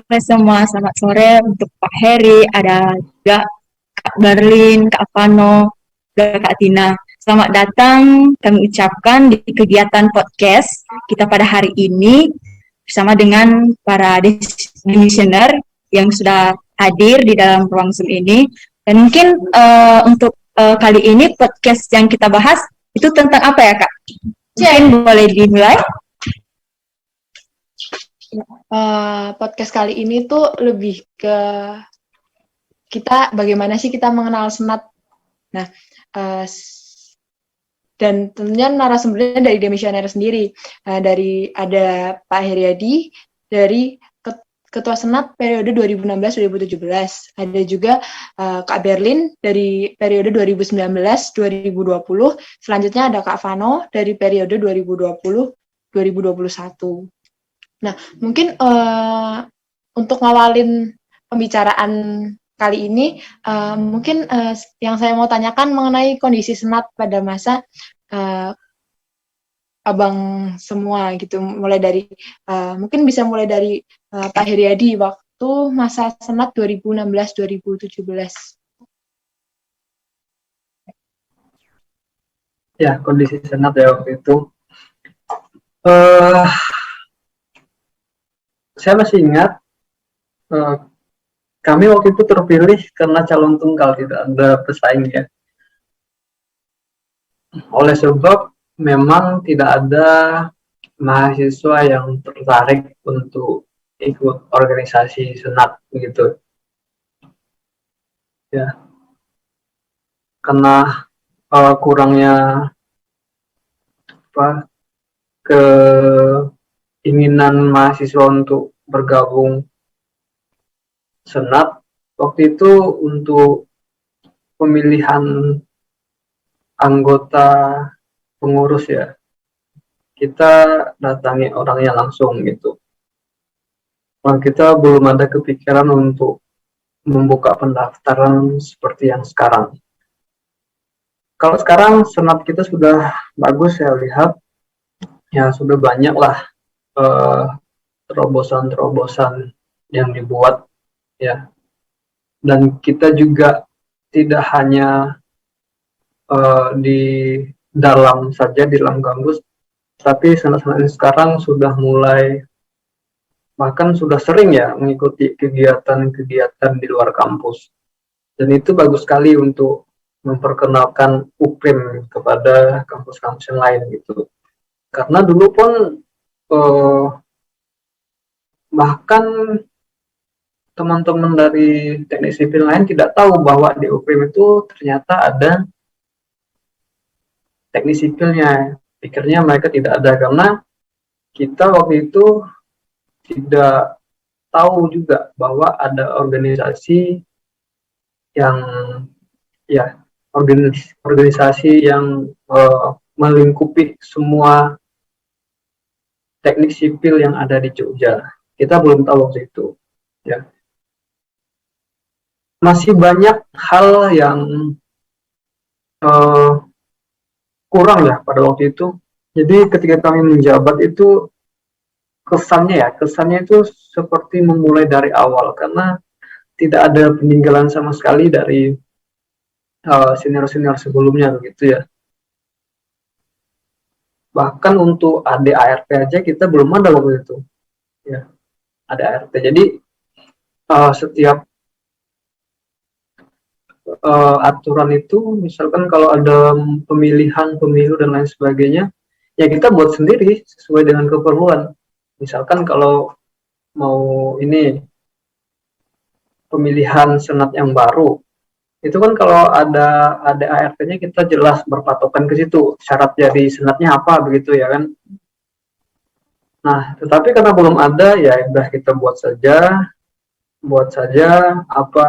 sore semua, selamat sore untuk Pak Heri, ada juga Kak Berlin, Kak Fano, dan Kak Tina. Selamat datang kami ucapkan di kegiatan podcast kita pada hari ini bersama dengan para demisioner yang sudah hadir di dalam ruang Zoom ini. Dan mungkin untuk kali ini podcast yang kita bahas itu tentang apa ya Kak? Mungkin boleh dimulai? Podcast kali ini tuh lebih ke kita bagaimana sih kita mengenal senat. Nah, dan tentunya narasumbernya dari demisioner sendiri. Dari ada Pak Heriadi dari Ketua Senat periode 2016-2017. Ada juga Kak Berlin dari periode 2019-2020. Selanjutnya ada Kak Fano dari periode 2020-2021. Nah, mungkin untuk ngawalin pembicaraan kali ini, mungkin yang saya mau tanyakan mengenai kondisi senat pada masa abang semua gitu, mulai dari mungkin bisa mulai dari Pak Heriadi waktu masa senat 2016-2017. Ya, kondisi senat ya waktu itu. Saya masih ingat kami waktu itu terpilih karena calon tunggal, tidak ada pesaing ya. Oleh sebab memang tidak ada mahasiswa yang tertarik untuk ikut organisasi senat begitu. Ya. Karena kurangnya keinginan mahasiswa untuk bergabung senat waktu itu untuk pemilihan anggota pengurus ya, kita datangi orangnya langsung gitu. Nah, kita belum ada kepikiran untuk membuka pendaftaran seperti yang sekarang. Kalau sekarang senat kita sudah bagus saya lihat, ya sudah banyak lah terobosan-terobosan yang dibuat ya, dan kita juga tidak hanya di dalam saja di dalam kampus, tapi senat-senat sekarang sudah mulai bahkan sudah sering ya mengikuti kegiatan-kegiatan di luar kampus, dan itu bagus sekali untuk memperkenalkan UPRIM kepada kampus-kampus yang lain gitu. Karena dulu pun bahkan teman-teman dari teknik sipil lain tidak tahu bahwa di UPRIM itu ternyata ada teknik sipilnya. Pikirnya mereka tidak ada karena kita waktu itu tidak tahu juga bahwa ada organisasi yang ya organisasi yang melingkupi semua teknik sipil yang ada di Jogja. Kita belum tahu waktu itu ya. Masih banyak hal yang kurang ya pada waktu itu. Jadi ketika kami menjabat itu kesannya itu seperti memulai dari awal karena tidak ada peninggalan sama sekali dari senior-senior sebelumnya begitu ya. Bahkan untuk ADART aja kita belum ada waktu itu ya, ADART. Jadi setiap aturan itu misalkan kalau ada pemilihan pemilu dan lain sebagainya ya kita buat sendiri sesuai dengan keperluan. Misalkan kalau mau ini pemilihan senat yang baru itu kan kalau ada ART-nya kita jelas berpatokan ke situ syarat jadi senatnya apa begitu ya kan. Nah tetapi karena belum ada ya udah kita buat saja apa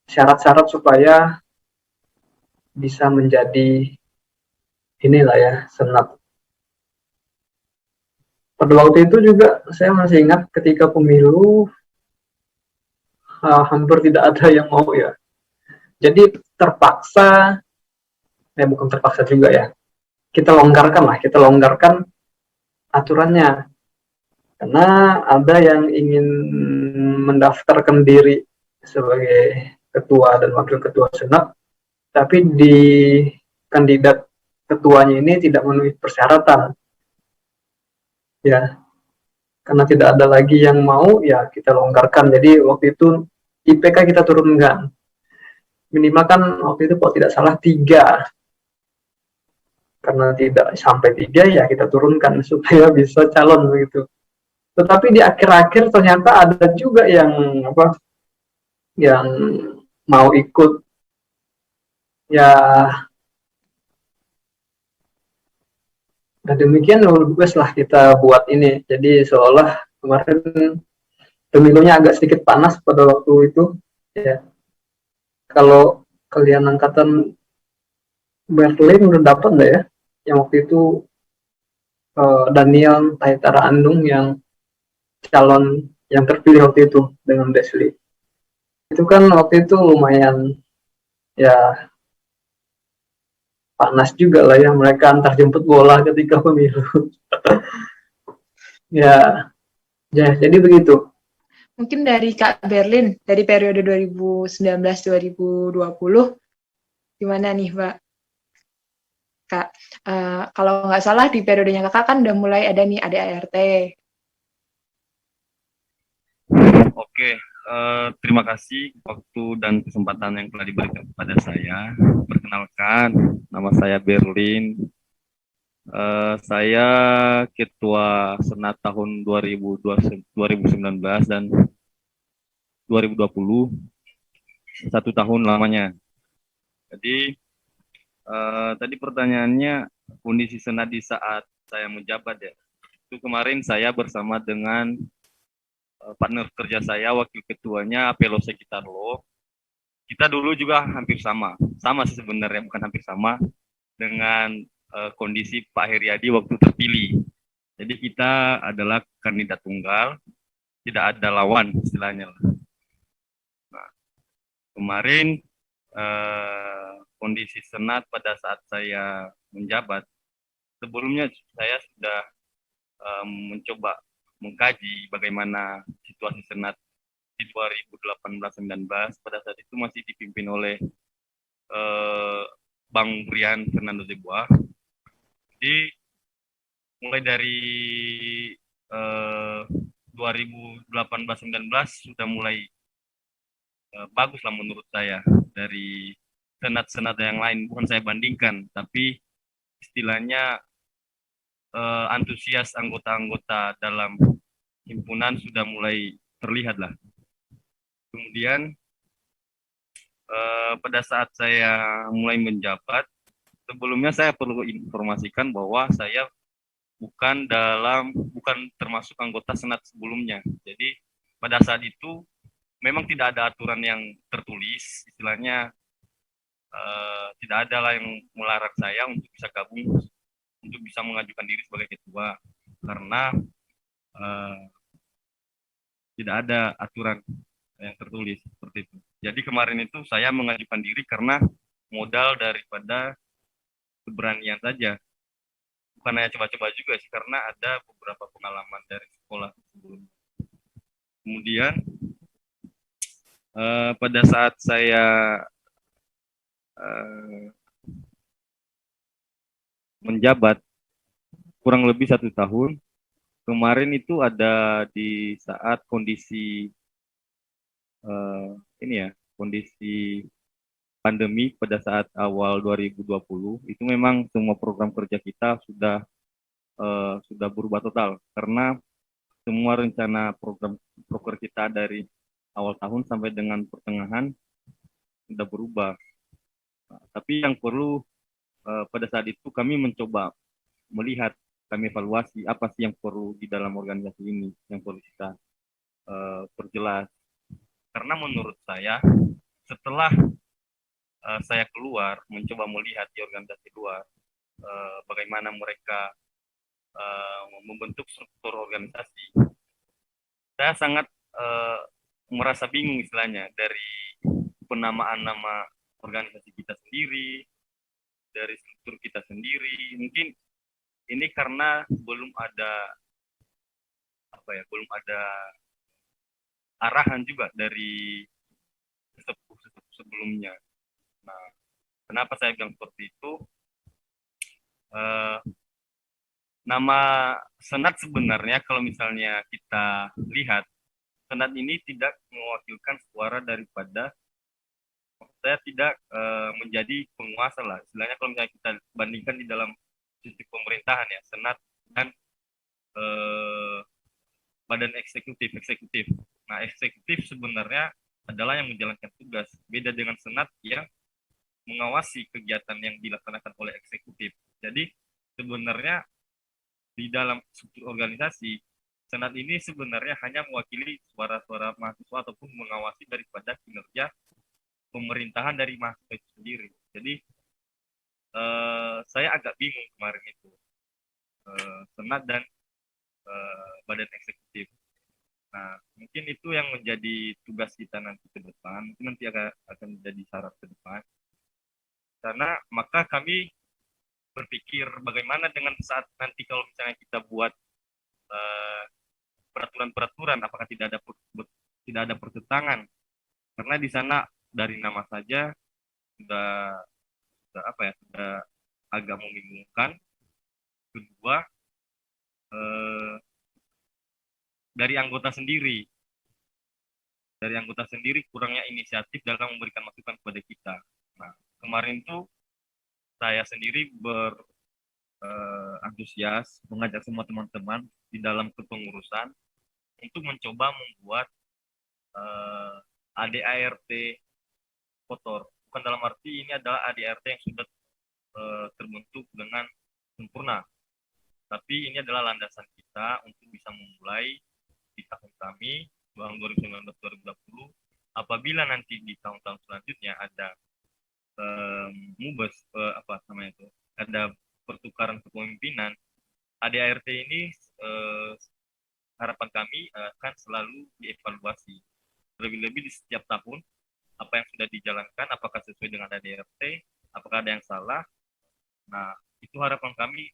syarat-syarat supaya bisa menjadi inilah ya senat. Pada waktu itu juga saya masih ingat ketika pemilu hampir tidak ada yang mau ya. Jadi terpaksa, bukan terpaksa juga ya. Kita longgarkan aturannya. Karena ada yang ingin mendaftarkan diri sebagai ketua dan wakil ketua senat, tapi di kandidat ketuanya ini tidak memenuhi persyaratan. Ya, karena tidak ada lagi yang mau, ya kita longgarkan. Jadi waktu itu IPK kita turunkan. Minimal kan waktu itu kalau tidak salah 3. Karena tidak sampai 3 ya kita turunkan supaya bisa calon begitu. Tetapi di akhir-akhir ternyata ada juga yang yang mau ikut, ya. Nah demikian wes lah kita buat ini. Jadi seolah kemarin pemilunya agak sedikit panas pada waktu itu. Ya, kalau kalian angkatan Berlin udah dapat nggak ya? Yang waktu itu Daniel Taitara Andung yang calon yang terpilih waktu itu dengan Desli. Itu kan waktu itu lumayan ya panas juga lah ya, mereka antar jemput bola ketika pemilu. Ya, ya jadi begitu. Mungkin dari Kak Berlin, dari periode 2019-2020, gimana nih, Mbak? Kak, kalau nggak salah di periodenya Kakak kan udah mulai ada nih ADART. Oke, terima kasih waktu dan kesempatan yang telah diberikan kepada saya. Perkenalkan, nama saya Berlin. Saya Ketua Senat tahun 2019 dan 2020, 1 tahun lamanya. Jadi, tadi pertanyaannya kondisi Senat di saat saya menjabat ya. Itu kemarin saya bersama dengan partner kerja saya, wakil ketuanya Apelo Sekitarlo. Kita dulu juga hampir sama sih sebenarnya, bukan hampir sama dengan kondisi Pak Heriadi waktu terpilih. Jadi kita adalah kandidat tunggal, tidak ada lawan istilahnya. Nah, kemarin kondisi Senat pada saat saya menjabat, sebelumnya saya sudah mencoba mengkaji bagaimana situasi Senat di 2018-19. Pada saat itu masih dipimpin oleh Bang Brian Fernando Zeboa. Jadi mulai dari 2018-19 sudah mulai bagus lah menurut saya dari senat-senat yang lain. Bukan saya bandingkan, tapi istilahnya antusias anggota-anggota dalam himpunan sudah mulai terlihat lah. Kemudian pada saat saya mulai menjabat, sebelumnya saya perlu informasikan bahwa saya bukan termasuk anggota senat sebelumnya. Jadi pada saat itu memang tidak ada aturan yang tertulis, istilahnya tidak ada lah yang melarang saya untuk bisa gabung, untuk bisa mengajukan diri sebagai ketua, karena tidak ada aturan yang tertulis seperti itu. Jadi kemarin itu saya mengajukan diri karena modal daripada keberanian saja. Bukan hanya coba-coba juga sih, karena ada beberapa pengalaman dari sekolah sebelumnya. Kemudian pada saat saya menjabat kurang lebih 1 tahun, kemarin itu ada di saat kondisi kondisi pandemi pada saat awal 2020, itu memang semua program kerja kita sudah berubah total, karena semua rencana program kita dari awal tahun sampai dengan pertengahan sudah berubah. Tapi yang perlu pada saat itu kami mencoba melihat, kami evaluasi apa sih yang perlu di dalam organisasi ini, yang perlu kita perjelas. Karena menurut saya, setelah saya keluar mencoba melihat di organisasi luar bagaimana mereka membentuk struktur organisasi, saya sangat merasa bingung istilahnya, dari penamaan nama organisasi kita sendiri, dari struktur kita sendiri. Mungkin ini karena belum ada belum ada arahan juga dari sesepuh sebelumnya. Nah, kenapa saya bilang seperti itu? Nama senat sebenarnya kalau misalnya kita lihat, senat ini tidak mewakilkan suara daripada, saya tidak menjadi penguasa lah. Istilahnya kalau misalnya kita bandingkan di dalam sistem pemerintahan ya, senat dan badan eksekutif. Nah, eksekutif sebenarnya adalah yang menjalankan tugas. Beda dengan senat yang mengawasi kegiatan yang dilaksanakan oleh eksekutif. Jadi sebenarnya di dalam struktur organisasi, senat ini sebenarnya hanya mewakili suara-suara mahasiswa ataupun mengawasi daripada kinerja pemerintahan dari mahasiswa itu sendiri. Jadi saya agak bingung kemarin itu, senat dan badan eksekutif. Nah, mungkin itu yang menjadi tugas kita nanti ke depan, mungkin nanti akan menjadi syarat ke depan. Karena maka kami berpikir bagaimana dengan saat nanti kalau misalnya kita buat peraturan-peraturan, apakah tidak ada pertentangan? Karena di sana dari nama saja sudah sudah agak membingungkan. Kedua, dari anggota sendiri kurangnya inisiatif dalam memberikan masukan kepada kita. Nah, kemarin tuh saya sendiri antusias mengajak semua teman-teman di dalam kepengurusan untuk mencoba membuat ADART kotor. Bukan dalam arti ini adalah ADART yang sudah terbentuk dengan sempurna, tapi ini adalah landasan kita untuk bisa memulai di tahun kami 2019-2020. Apabila nanti di tahun-tahun selanjutnya ada ada pertukaran kepemimpinan, ADART ini harapan kami akan selalu dievaluasi lebih-lebih di setiap tahun, apa yang sudah dijalankan, apakah sesuai dengan ADART, apakah ada yang salah. Nah, itu harapan kami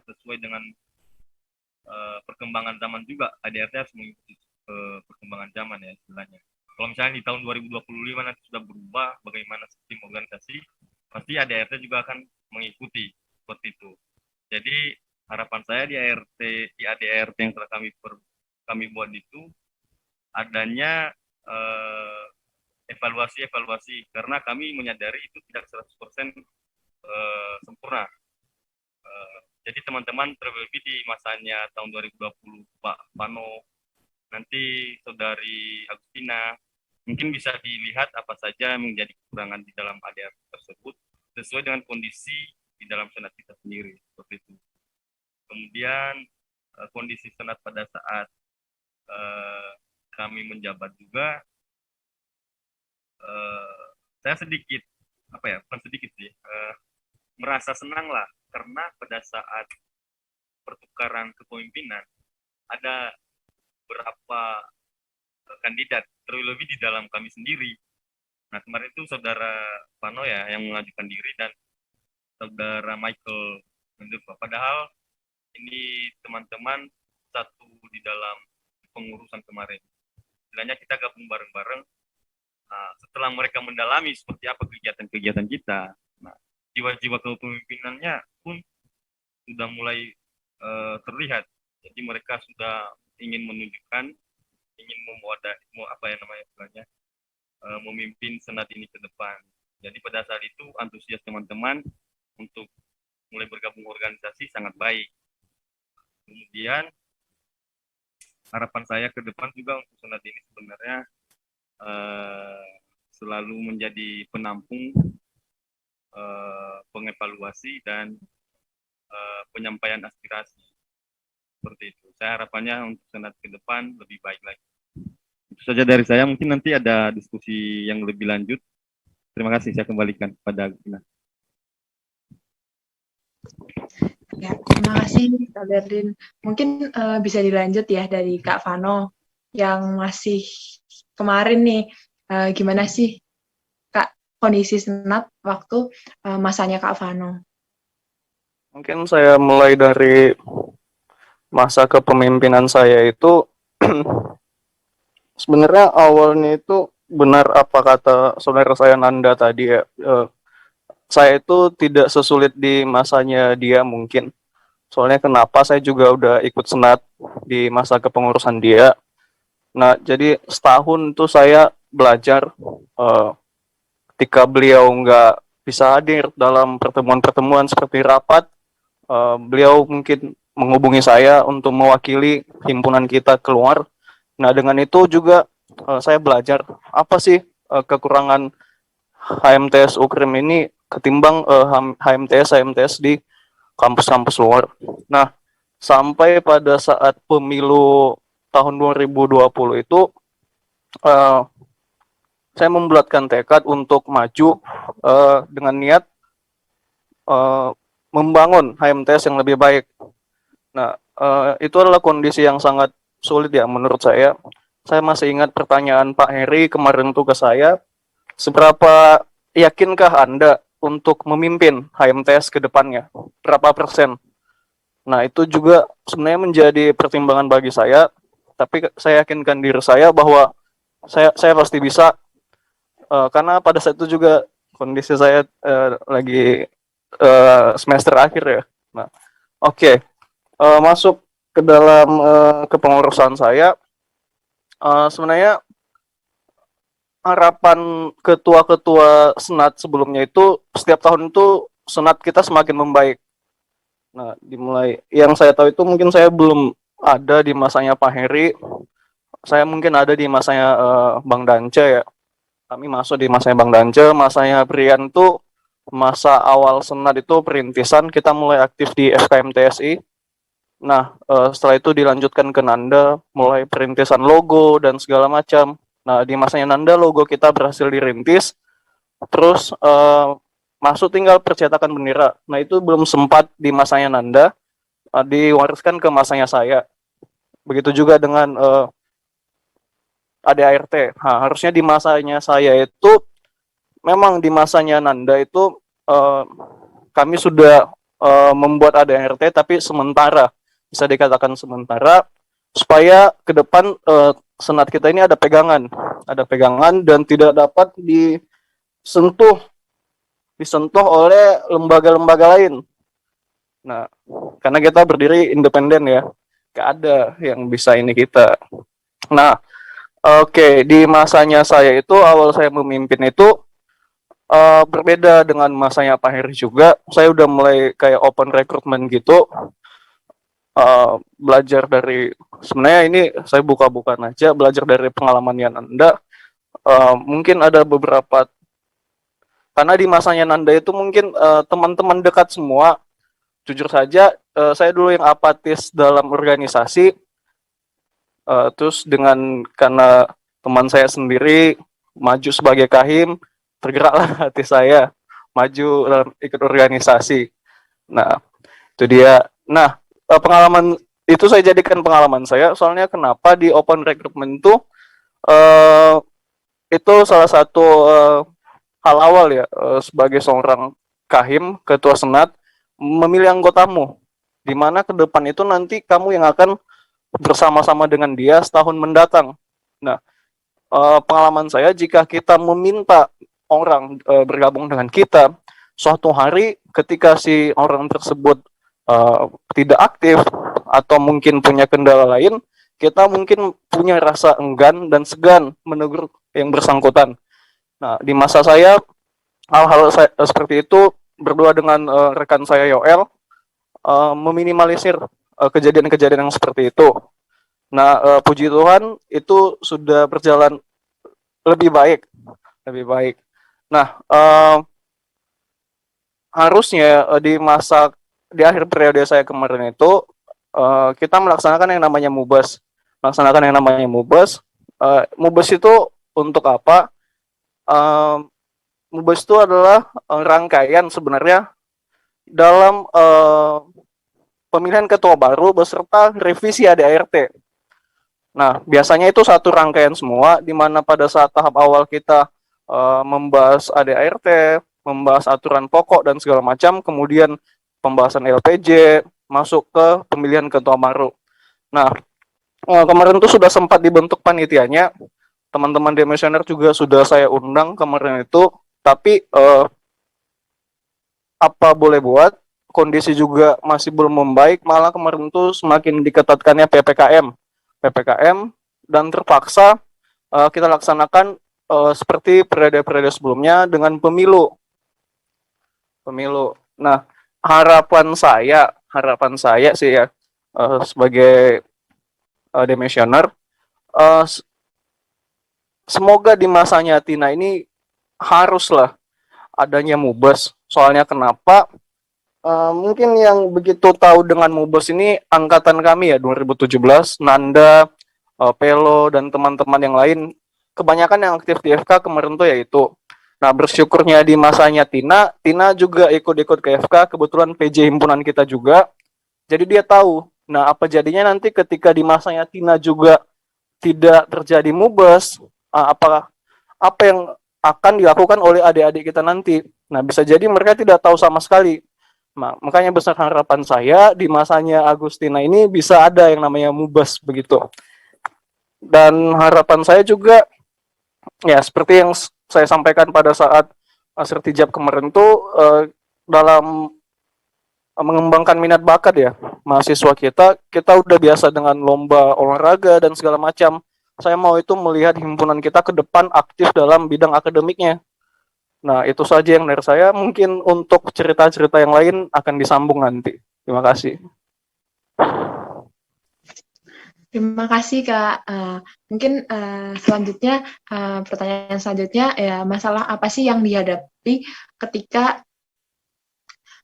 sesuai dengan perkembangan zaman juga. ADART harus mengikuti perkembangan zaman ya istilahnya. Kalau misalnya di tahun 2025 nanti sudah berubah bagaimana sistem organisasi, pasti ADART juga akan mengikuti seperti itu. Jadi harapan saya di ADART yang telah kami buat itu adanya evaluasi karena kami menyadari itu tidak 100% sempurna. Jadi teman-teman terlebih di masanya tahun 2020 Pak Pano, nanti Saudari Agustina, mungkin bisa dilihat apa saja menjadi kekurangan di dalam ADART tersebut sesuai dengan kondisi di dalam senat kita sendiri seperti itu. Kemudian kondisi senat pada saat kami menjabat juga, saya sedikit bukan sedikit sih, merasa senang lah karena pada saat pertukaran kepemimpinan ada beberapa kandidat, terlebih di dalam kami sendiri. Nah, kemarin itu Saudara Pano ya yang mengajukan diri dan Saudara Michael Mendepa. Padahal ini teman-teman satu di dalam pengurusan kemarin. Sebenarnya kita gabung bareng-bareng. Nah, setelah mereka mendalami seperti apa kegiatan-kegiatan kita, nah, jiwa-jiwa kepemimpinannya pun sudah mulai terlihat. Jadi mereka sudah ingin menunjukkan, ingin memimpin senat ini ke depan. Jadi pada saat itu antusias teman-teman untuk mulai bergabung organisasi sangat baik. Kemudian harapan saya ke depan juga untuk senat ini sebenarnya selalu menjadi penampung pengevaluasi dan penyampaian aspirasi seperti itu. Saya harapannya untuk senat ke depan lebih baik lagi. Itu saja dari saya. Mungkin nanti ada diskusi yang lebih lanjut. Terima kasih. Saya kembalikan kepada Agustina. Ya, terima kasih Kak Berlin. Mungkin bisa dilanjut ya dari Kak Vano yang masih kemarin nih, gimana sih Kak kondisi senat waktu masanya Kak Vano? Mungkin saya mulai dari masa kepemimpinan saya itu sebenarnya awalnya itu benar apa kata saudara saya Nanda tadi ya, saya itu tidak sesulit di masanya dia mungkin. Soalnya kenapa saya juga udah ikut senat di masa kepengurusan dia. Nah, jadi setahun itu saya belajar ketika beliau nggak bisa hadir dalam pertemuan-pertemuan seperti rapat, beliau mungkin menghubungi saya untuk mewakili himpunan kita keluar. Nah, dengan itu juga saya belajar apa sih kekurangan HMTS Ukrim ini ketimbang HMTS di kampus-kampus luar. Nah, sampai pada saat pemilu tahun 2020 itu saya membulatkan tekad untuk maju dengan niat membangun HMTS yang lebih baik. Nah, itu adalah kondisi yang sangat sulit ya menurut saya. Saya masih ingat pertanyaan Pak Heri kemarin tuh ke saya, seberapa yakinkah Anda untuk memimpin HMTS ke depannya? Berapa persen? Nah, itu juga sebenarnya menjadi pertimbangan bagi saya, tapi saya yakinkan diri saya bahwa saya pasti bisa, karena pada saat itu juga kondisi saya lagi semester akhir ya. Nah, oke. Masuk ke dalam kepengurusan saya, sebenarnya harapan ketua-ketua senat sebelumnya itu setiap tahun itu senat kita semakin membaik. Nah, dimulai yang saya tahu itu mungkin saya belum ada di masanya Pak Heri, saya mungkin ada di masanya Bang Dance ya. Kami masuk di masanya Bang Dance, masanya Brian tuh masa awal senat itu perintisan, kita mulai aktif di FKMTSI. Nah, setelah itu dilanjutkan ke Nanda, mulai perintisan logo dan segala macam. Nah, di masanya Nanda logo kita berhasil dirintis, terus masuk tinggal percetakan bendera. Nah, itu belum sempat di masanya Nanda, diwariskan ke masanya saya. Begitu juga dengan ADART. Nah, harusnya di masanya saya itu, memang di masanya Nanda itu kami sudah membuat ADART, tapi sementara, bisa dikatakan sementara, supaya ke depan senat kita ini ada pegangan dan tidak dapat disentuh oleh lembaga-lembaga lain. Nah, karena kita berdiri independen ya, gak ada yang bisa ini kita. Nah, oke, di masanya saya itu, awal saya memimpin itu berbeda dengan masanya Pak Heri juga. Saya udah mulai kayak open recruitment gitu, belajar dari, sebenarnya ini saya buka-bukaan aja, belajar dari pengalaman yang Anda. Mungkin ada beberapa, karena di masanya Nanda itu mungkin teman-teman dekat semua. Jujur saja, saya dulu yang apatis dalam organisasi, terus karena teman saya sendiri maju sebagai kahim, tergeraklah hati saya maju dalam ikut organisasi. Nah, itu dia. Nah, pengalaman itu saya jadikan pengalaman saya, soalnya kenapa di open recruitment itu salah satu hal awal ya, sebagai seorang kahim, ketua senat, memilih anggotamu, di mana ke depan itu nanti kamu yang akan bersama-sama dengan dia setahun mendatang. Nah, pengalaman saya, jika kita meminta orang bergabung dengan kita, suatu hari ketika si orang tersebut tidak aktif atau mungkin punya kendala lain, kita mungkin punya rasa enggan dan segan menegur yang bersangkutan. Nah, di masa saya, hal-hal seperti itu, berdua dengan rekan saya Yoel, meminimalisir kejadian-kejadian yang seperti itu. Nah, puji Tuhan itu sudah berjalan lebih baik. Nah, harusnya di akhir periode saya kemarin itu kita melaksanakan yang namanya Mubas. Mubas itu untuk apa? Mubas itu adalah rangkaian sebenarnya dalam pemilihan ketua baru beserta revisi ADART. Nah, biasanya itu satu rangkaian semua, di mana pada saat tahap awal kita membahas ADART, membahas aturan pokok dan segala macam, kemudian pembahasan LPJ, masuk ke pemilihan ketua baru. Nah, kemarin tuh sudah sempat dibentuk panitianya, teman-teman Demissioner juga sudah saya undang kemarin itu, tapi apa boleh buat, kondisi juga masih belum membaik, malah kemarin tuh semakin diketatkannya PPKM, dan terpaksa kita laksanakan seperti periode-periode sebelumnya dengan pemilu. Nah, harapan saya sih ya, sebagai Demissioner, eh, semoga di masanya Tina ini haruslah adanya Mubes. Soalnya kenapa? Mungkin yang begitu tahu dengan Mubes ini angkatan kami ya, 2017, Nanda, Pelo, dan teman-teman yang lain. Kebanyakan yang aktif di FK kemarin tuh yaitu. Nah, bersyukurnya di masanya Tina juga ikut-ikut ke FK, kebetulan PJ himpunan kita juga. Jadi dia tahu. Nah, apa jadinya nanti ketika di masanya Tina juga tidak terjadi Mubes, apa yang akan dilakukan oleh adik-adik kita nanti. Nah, bisa jadi mereka tidak tahu sama sekali. Nah, makanya besar harapan saya di masanya Agustina ini bisa ada yang namanya Mubes begitu. Dan harapan saya juga ya seperti yang saya sampaikan pada saat Sertijab kemarin tuh, dalam mengembangkan minat bakat ya mahasiswa kita udah biasa dengan lomba olahraga dan segala macam. Saya mau itu melihat himpunan kita ke depan aktif dalam bidang akademiknya. Nah, itu saja yang dari saya. Mungkin untuk cerita-cerita yang lain akan disambung nanti. Terima kasih. Terima kasih Kak. Mungkin selanjutnya, pertanyaan selanjutnya ya, masalah apa sih yang dihadapi ketika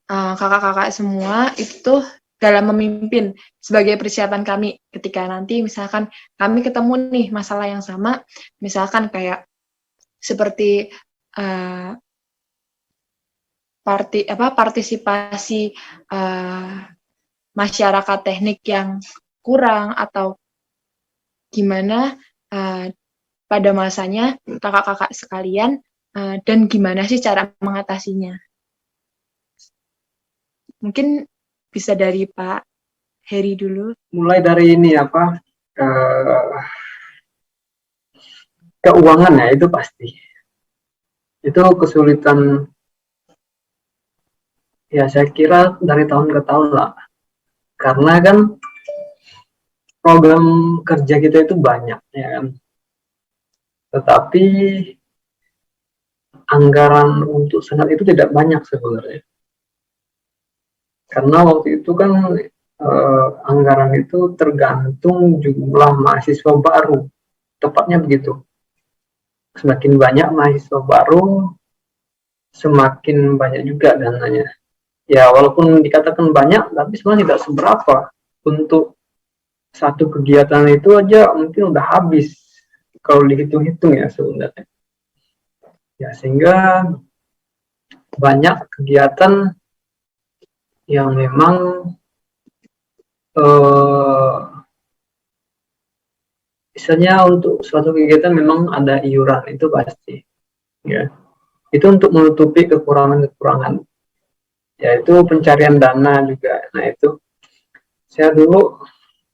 kakak-kakak semua itu dalam memimpin sebagai persiapan kami ketika nanti misalkan kami ketemu nih masalah yang sama, misalkan kayak seperti partisipasi masyarakat teknik yang kurang atau gimana pada masanya kakak-kakak sekalian, dan gimana sih cara mengatasinya. Mungkin bisa dari Pak Heri dulu. Mulai dari ini keuangan ya, itu pasti. Itu kesulitan ya, saya kira dari tahun ke tahun lah. Karena kan program kerja kita itu banyak ya kan. Tetapi anggaran untuk senat itu tidak banyak sebenarnya. Karena waktu itu kan anggaran itu tergantung jumlah mahasiswa baru, tepatnya begitu. Semakin banyak mahasiswa baru, semakin banyak juga dananya. Ya, walaupun dikatakan banyak, tapi sebenarnya tidak seberapa. Untuk satu kegiatan itu aja mungkin udah habis kalau dihitung-hitung ya sebenarnya. Ya, sehingga banyak kegiatan yang memang misalnya untuk suatu kegiatan memang ada iuran, itu pasti ya. Itu untuk menutupi kekurangan-kekurangan, yaitu pencarian dana juga. Nah, itu saya dulu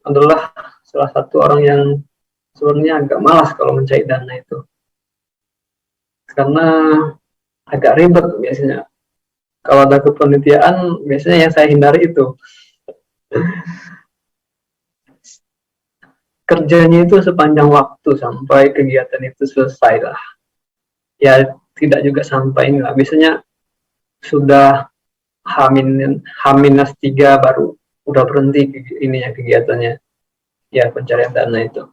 adalah salah satu orang yang sebenarnya agak malas kalau mencari dana itu, karena agak ribet biasanya. Kalau ada kepanitiaan, biasanya yang saya hindari itu kerjanya itu sepanjang waktu sampai kegiatan itu selesai lah. Ya, tidak juga sampai enggak. Biasanya sudah H-3 baru udah berhenti ininya kegiatannya. Ya, pencarian dana itu.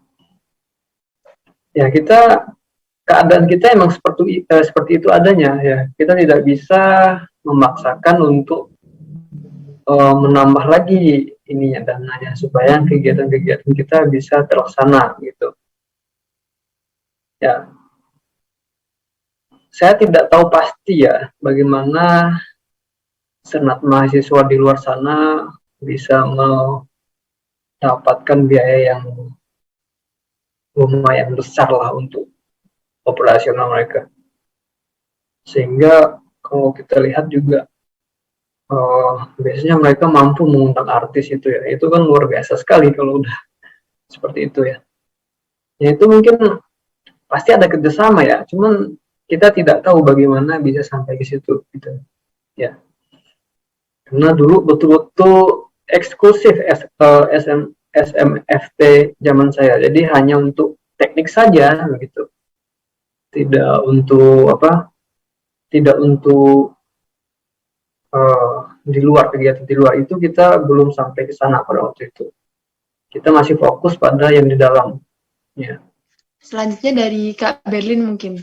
Ya, keadaan kita emang seperti itu adanya ya. Kita tidak bisa memaksakan untuk menambah lagi ininya dananya supaya kegiatan-kegiatan kita bisa terlaksana gitu. Ya, saya tidak tahu pasti ya bagaimana senat mahasiswa di luar sana bisa mendapatkan biaya yang lumayan besar lah untuk operasional mereka. Sehingga kalau kita lihat juga biasanya mereka mampu mengundang artis itu ya. Itu kan luar biasa sekali kalau udah seperti itu ya. Ya itu mungkin pasti ada kerjasama ya, cuman kita tidak tahu bagaimana bisa sampai ke situ gitu ya. Karena dulu betul-betul eksklusif SMFT zaman saya, jadi hanya untuk teknik saja begitu, tidak untuk apa, tidak untuk di luar, kegiatan di luar itu kita belum sampai ke sana pada waktu itu. Kita masih fokus pada yang di dalam ya. Selanjutnya dari Kak Berlin mungkin.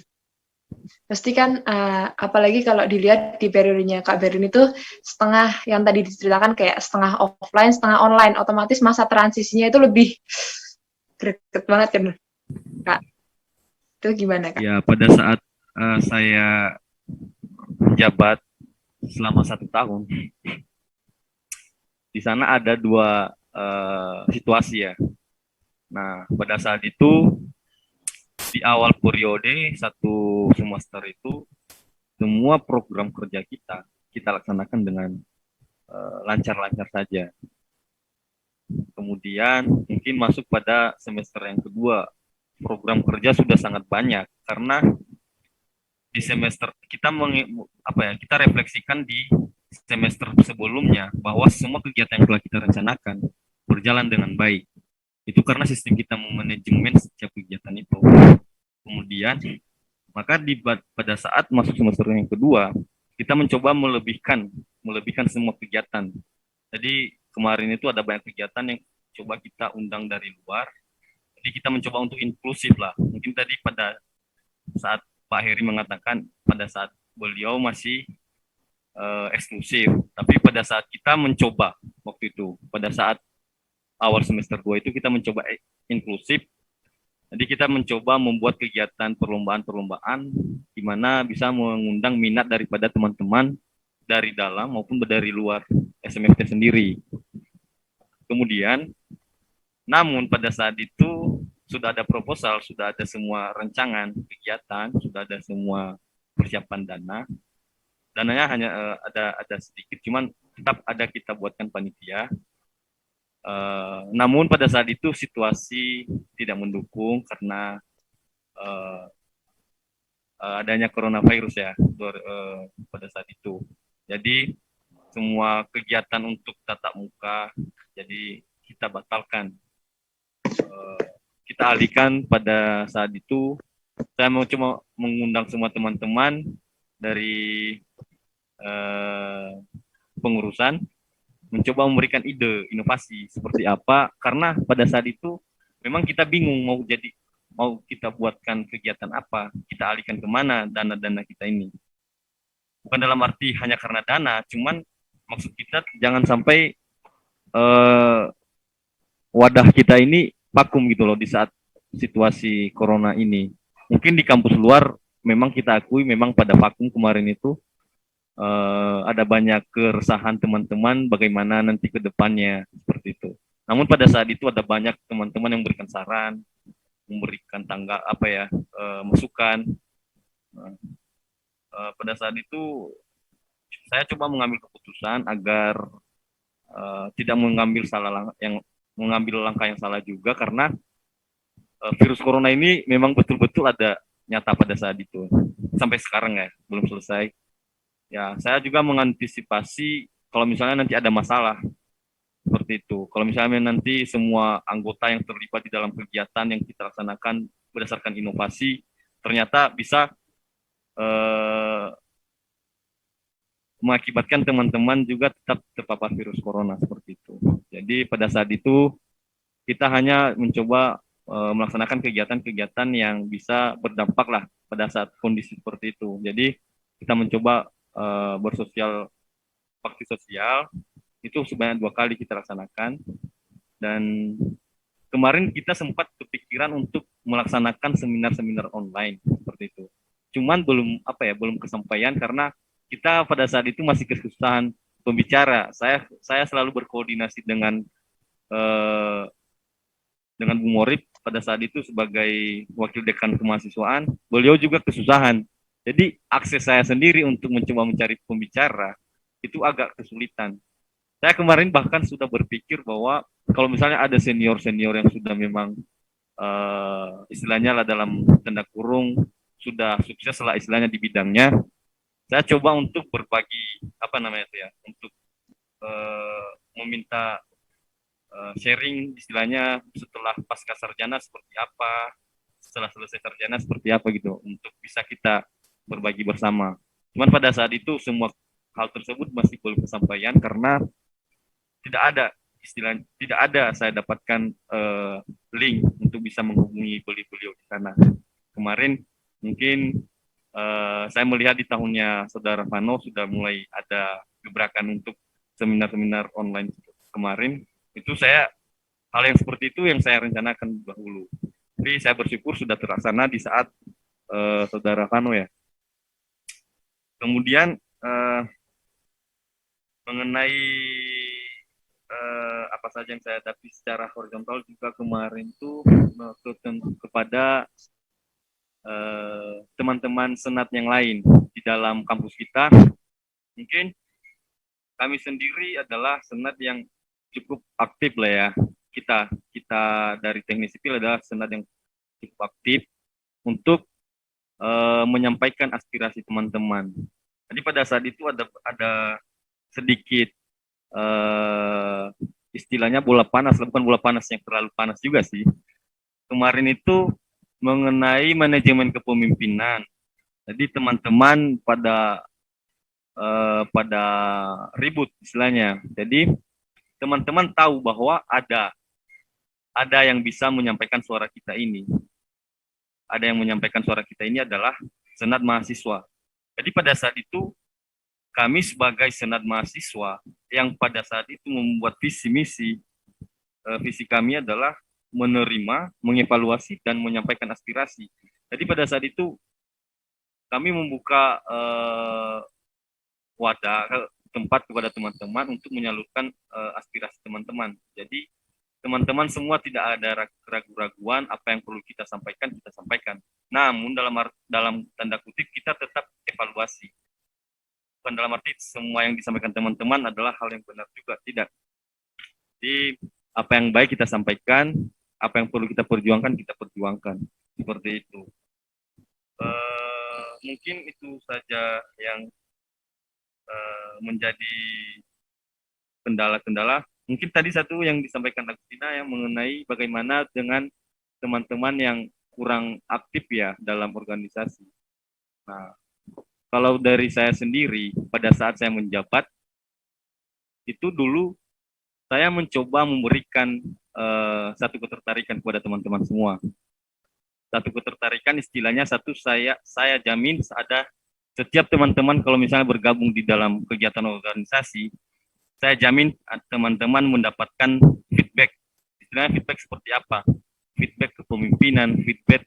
Pasti kan, apalagi kalau dilihat di periodenya Kak Berlin itu setengah yang tadi diceritakan kayak setengah offline, setengah online. Otomatis masa transisinya itu lebih greget banget kan, Kak. Itu gimana, Kak? Ya, pada saat saya menjabat selama 1 tahun, di sana ada dua situasi ya. Nah, pada saat itu di awal periode 1 semester itu semua program kerja kita laksanakan dengan lancar-lancar saja. Kemudian mungkin masuk pada semester yang kedua, program kerja sudah sangat banyak karena di semester kita refleksikan di semester sebelumnya bahwa semua kegiatan yang telah kita rencanakan berjalan dengan baik. Itu karena sistem kita memanajemen setiap kegiatan itu. Kemudian maka pada saat masuk semester yang kedua, kita mencoba melebihkan semua kegiatan. Jadi kemarin itu ada banyak kegiatan yang coba kita undang dari luar. Jadi kita mencoba untuk inklusif lah. Mungkin tadi pada saat Pak Heri mengatakan pada saat beliau masih eksklusif, tapi pada saat kita mencoba waktu itu, pada saat awal semester 2 itu kita mencoba inklusif. Jadi kita mencoba membuat kegiatan perlombaan-perlombaan di mana bisa mengundang minat daripada teman-teman dari dalam maupun dari luar SMFT sendiri. Kemudian, namun pada saat itu sudah ada proposal, sudah ada semua rancangan kegiatan, sudah ada semua persiapan dana. Dananya hanya ada sedikit, cuman tetap ada kita buatkan panitia. Namun pada saat itu situasi tidak mendukung karena adanya coronavirus ya pada saat itu. Jadi semua kegiatan untuk tatap muka jadi kita batalkan. Kita alihkan pada saat itu. Saya mau cuma mengundang semua teman-teman dari pengurusan mencoba memberikan ide inovasi seperti apa, karena pada saat itu memang kita bingung mau kita buatkan kegiatan apa, kita alihkan kemana dana-dana kita ini. Bukan dalam arti hanya karena dana, cuman maksud kita jangan sampai wadah kita ini vakum gitu loh di saat situasi corona ini. Mungkin di kampus luar memang kita akui memang pada vakum kemarin itu ada banyak keresahan teman-teman bagaimana nanti ke depannya seperti itu. Namun pada saat itu ada banyak teman-teman yang memberikan saran, memberikan masukan. Pada saat itu saya coba mengambil keputusan agar tidak mengambil langkah yang salah juga, karena virus corona ini memang betul-betul ada nyata pada saat itu. Sampai sekarang ya, belum selesai. Ya, saya juga mengantisipasi kalau misalnya nanti ada masalah seperti itu. Kalau misalnya nanti semua anggota yang terlibat di dalam kegiatan yang kita laksanakan berdasarkan inovasi ternyata bisa mengakibatkan teman-teman juga tetap terpapar virus corona seperti itu. Jadi pada saat itu kita hanya mencoba melaksanakan kegiatan-kegiatan yang bisa berdampak lah pada saat kondisi seperti itu. Jadi kita mencoba bakti sosial itu sebanyak 2 kali kita laksanakan, dan kemarin kita sempat kepikiran untuk melaksanakan seminar-seminar online seperti itu. Cuman belum kesampaian karena kita pada saat itu masih kesusahan pembicara. Saya selalu berkoordinasi dengan Bu Morib pada saat itu sebagai wakil dekan kemahasiswaan. Beliau juga kesusahan. Jadi akses saya sendiri untuk mencoba mencari pembicara itu agak kesulitan. Saya kemarin bahkan sudah berpikir bahwa kalau misalnya ada senior-senior yang sudah memang istilahnya lah dalam tanda kurung sudah sukses lah istilahnya di bidangnya, saya coba untuk berbagi apa namanya itu ya, untuk meminta sharing istilahnya setelah pasca sarjana seperti apa, setelah selesai sarjana seperti apa gitu, untuk bisa kita berbagi bersama. Cuman pada saat itu semua hal tersebut masih belum kesampaian karena tidak ada istilah, tidak ada saya dapatkan link untuk bisa menghubungi beliau di sana. Kemarin mungkin saya melihat di tahunnya Saudara Vano sudah mulai ada gebrakan untuk seminar-seminar online kemarin. Itu saya hal yang seperti itu yang saya rencanakan dahulu. Tapi saya bersyukur sudah terlaksana di saat Saudara Vano ya. Kemudian mengenai apa saja yang saya hadapi secara horizontal juga kemarin tuh kepada teman-teman senat yang lain di dalam kampus kita. Mungkin kami sendiri adalah senat yang cukup aktif lah ya. Kita dari teknik sipil adalah senat yang cukup aktif untuk menyampaikan aspirasi teman-teman. Jadi pada saat itu ada sedikit istilahnya bola panas, bukan bola panas yang terlalu panas juga sih. Kemarin itu mengenai manajemen kepemimpinan. Jadi teman-teman pada ribut istilahnya. Jadi teman-teman tahu bahwa ada yang bisa menyampaikan suara kita ini. Ada yang menyampaikan suara kita ini adalah senat mahasiswa. Jadi pada saat itu kami sebagai senat mahasiswa yang pada saat itu membuat visi misi kami adalah menerima, mengevaluasi dan menyampaikan aspirasi. Jadi pada saat itu kami membuka wadah tempat kepada teman-teman untuk menyalurkan aspirasi teman-teman. Jadi teman-teman semua tidak ada keraguan-raguan apa yang perlu kita sampaikan. Namun dalam tanda kutip kita tetap evaluasi. Bukan dalam arti semua yang disampaikan teman-teman adalah hal yang benar juga, tidak. Jadi apa yang baik kita sampaikan, apa yang perlu kita perjuangkan. Seperti itu. Mungkin itu saja yang menjadi kendala-kendala. Mungkin tadi satu yang disampaikan Agustina yang mengenai bagaimana dengan teman-teman yang kurang aktif ya dalam organisasi. Nah, kalau dari saya sendiri, pada saat saya menjabat, itu dulu saya mencoba memberikan satu ketertarikan kepada teman-teman semua. Satu ketertarikan istilahnya saya jamin ada setiap teman-teman kalau misalnya bergabung di dalam kegiatan organisasi, saya jamin teman-teman mendapatkan feedback. Istilahnya feedback seperti apa? Feedback kepemimpinan, feedback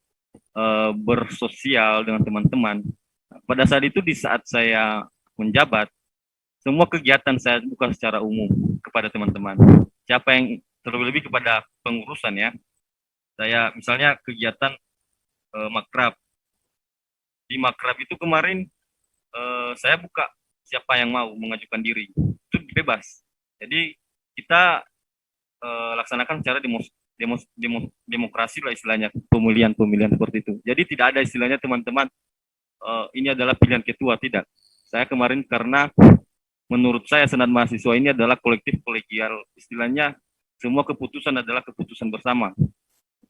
bersosial dengan teman-teman. Pada saat itu di saat saya menjabat, semua kegiatan saya buka secara umum kepada teman-teman. Siapa yang terlebih kepada pengurusan ya. Saya misalnya kegiatan makrab. Di makrab itu kemarin saya buka siapa yang mau mengajukan diri. Itu bebas. Jadi kita laksanakan secara demokrasi lah istilahnya, pemilihan seperti itu. Jadi tidak ada istilahnya teman-teman ini adalah pilihan ketua, tidak. Saya kemarin karena menurut saya senat mahasiswa ini adalah kolektif kolegial, istilahnya semua keputusan adalah keputusan bersama.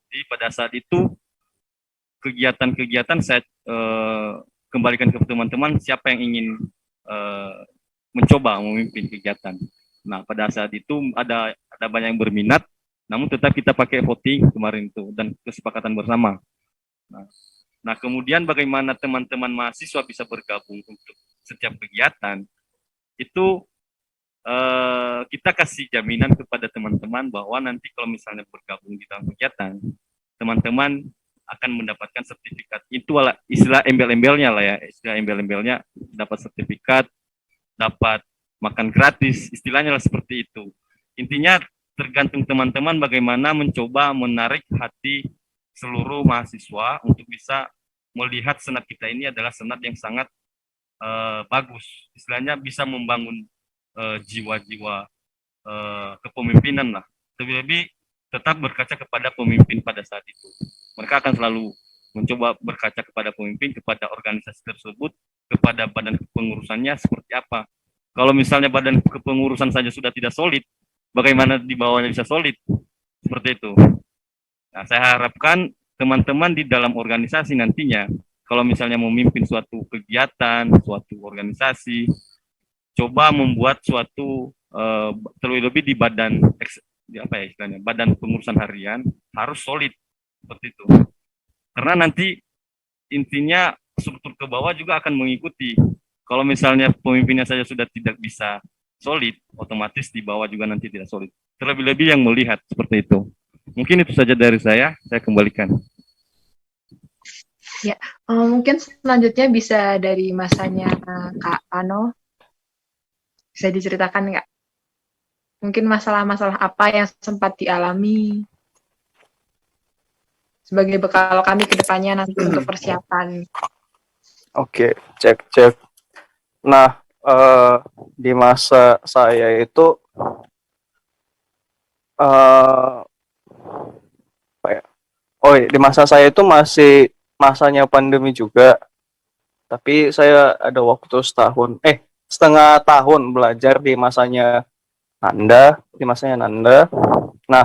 Jadi pada saat itu kegiatan-kegiatan saya kembalikan ke teman-teman siapa yang ingin mencoba memimpin kegiatan. Nah pada saat itu ada banyak yang berminat, namun tetap kita pakai voting kemarin itu dan kesepakatan bersama. Nah kemudian bagaimana teman-teman mahasiswa bisa bergabung untuk setiap kegiatan, itu kita kasih jaminan kepada teman-teman bahwa nanti kalau misalnya bergabung di dalam kegiatan, teman-teman akan mendapatkan sertifikat. Itu istilah embel-embelnya lah ya, istilah embel-embelnya dapat sertifikat, dapat makan gratis, istilahnya lah seperti itu. Intinya tergantung teman-teman bagaimana mencoba menarik hati seluruh mahasiswa untuk bisa melihat senat kita ini adalah senat yang sangat bagus, istilahnya bisa membangun jiwa-jiwa kepemimpinan lah. Lebih-lebih tetap berkaca kepada pemimpin pada saat itu. Mereka akan selalu mencoba berkaca kepada pemimpin, kepada organisasi tersebut, kepada badan kepengurusannya seperti apa. Kalau misalnya badan kepengurusan saja sudah tidak solid, bagaimana di bawahnya bisa solid? Seperti itu. Nah, saya harapkan teman-teman di dalam organisasi nantinya, kalau misalnya memimpin suatu kegiatan, suatu organisasi, coba membuat suatu terlebih-lebih di badan apa ya istilahnya, badan pengurusan harian harus solid seperti itu. Karena nanti intinya struktur ke bawah juga akan mengikuti. Kalau misalnya pemimpinnya saja sudah tidak bisa solid, otomatis di bawah juga nanti tidak solid. Terlebih-lebih yang melihat seperti itu. Mungkin itu saja dari saya kembalikan. Ya, mungkin selanjutnya bisa dari masanya Kak Pano. Bisa diceritakan nggak? Mungkin masalah-masalah apa yang sempat dialami sebagai bekal kami ke depannya nanti untuk persiapan. Oke, cek. Nah, di masa saya itu apa ya? Oh, di masa saya itu masih masanya pandemi juga. Tapi saya ada waktu setengah tahun belajar di masanya Nanda. Nah,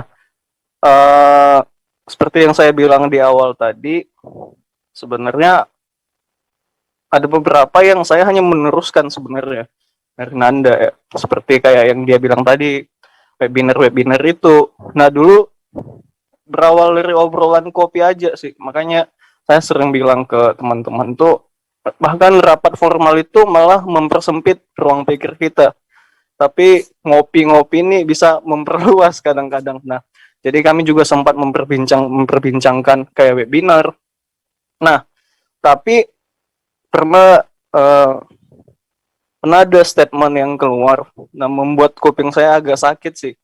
seperti yang saya bilang di awal tadi, sebenarnya ada beberapa yang saya hanya meneruskan sebenarnya dari Nanda ya. Seperti kayak yang dia bilang tadi, webinar itu. Nah, dulu berawal dari obrolan kopi aja sih. Makanya saya sering bilang ke teman-teman tuh, bahkan rapat formal itu malah mempersempit ruang pikir kita. Tapi ngopi-ngopi ini bisa memperluas kadang-kadang. Nah, jadi kami juga sempat memperbincangkan kayak webinar. Nah, tapi pernah ada statement yang keluar, nah membuat kuping saya agak sakit sih.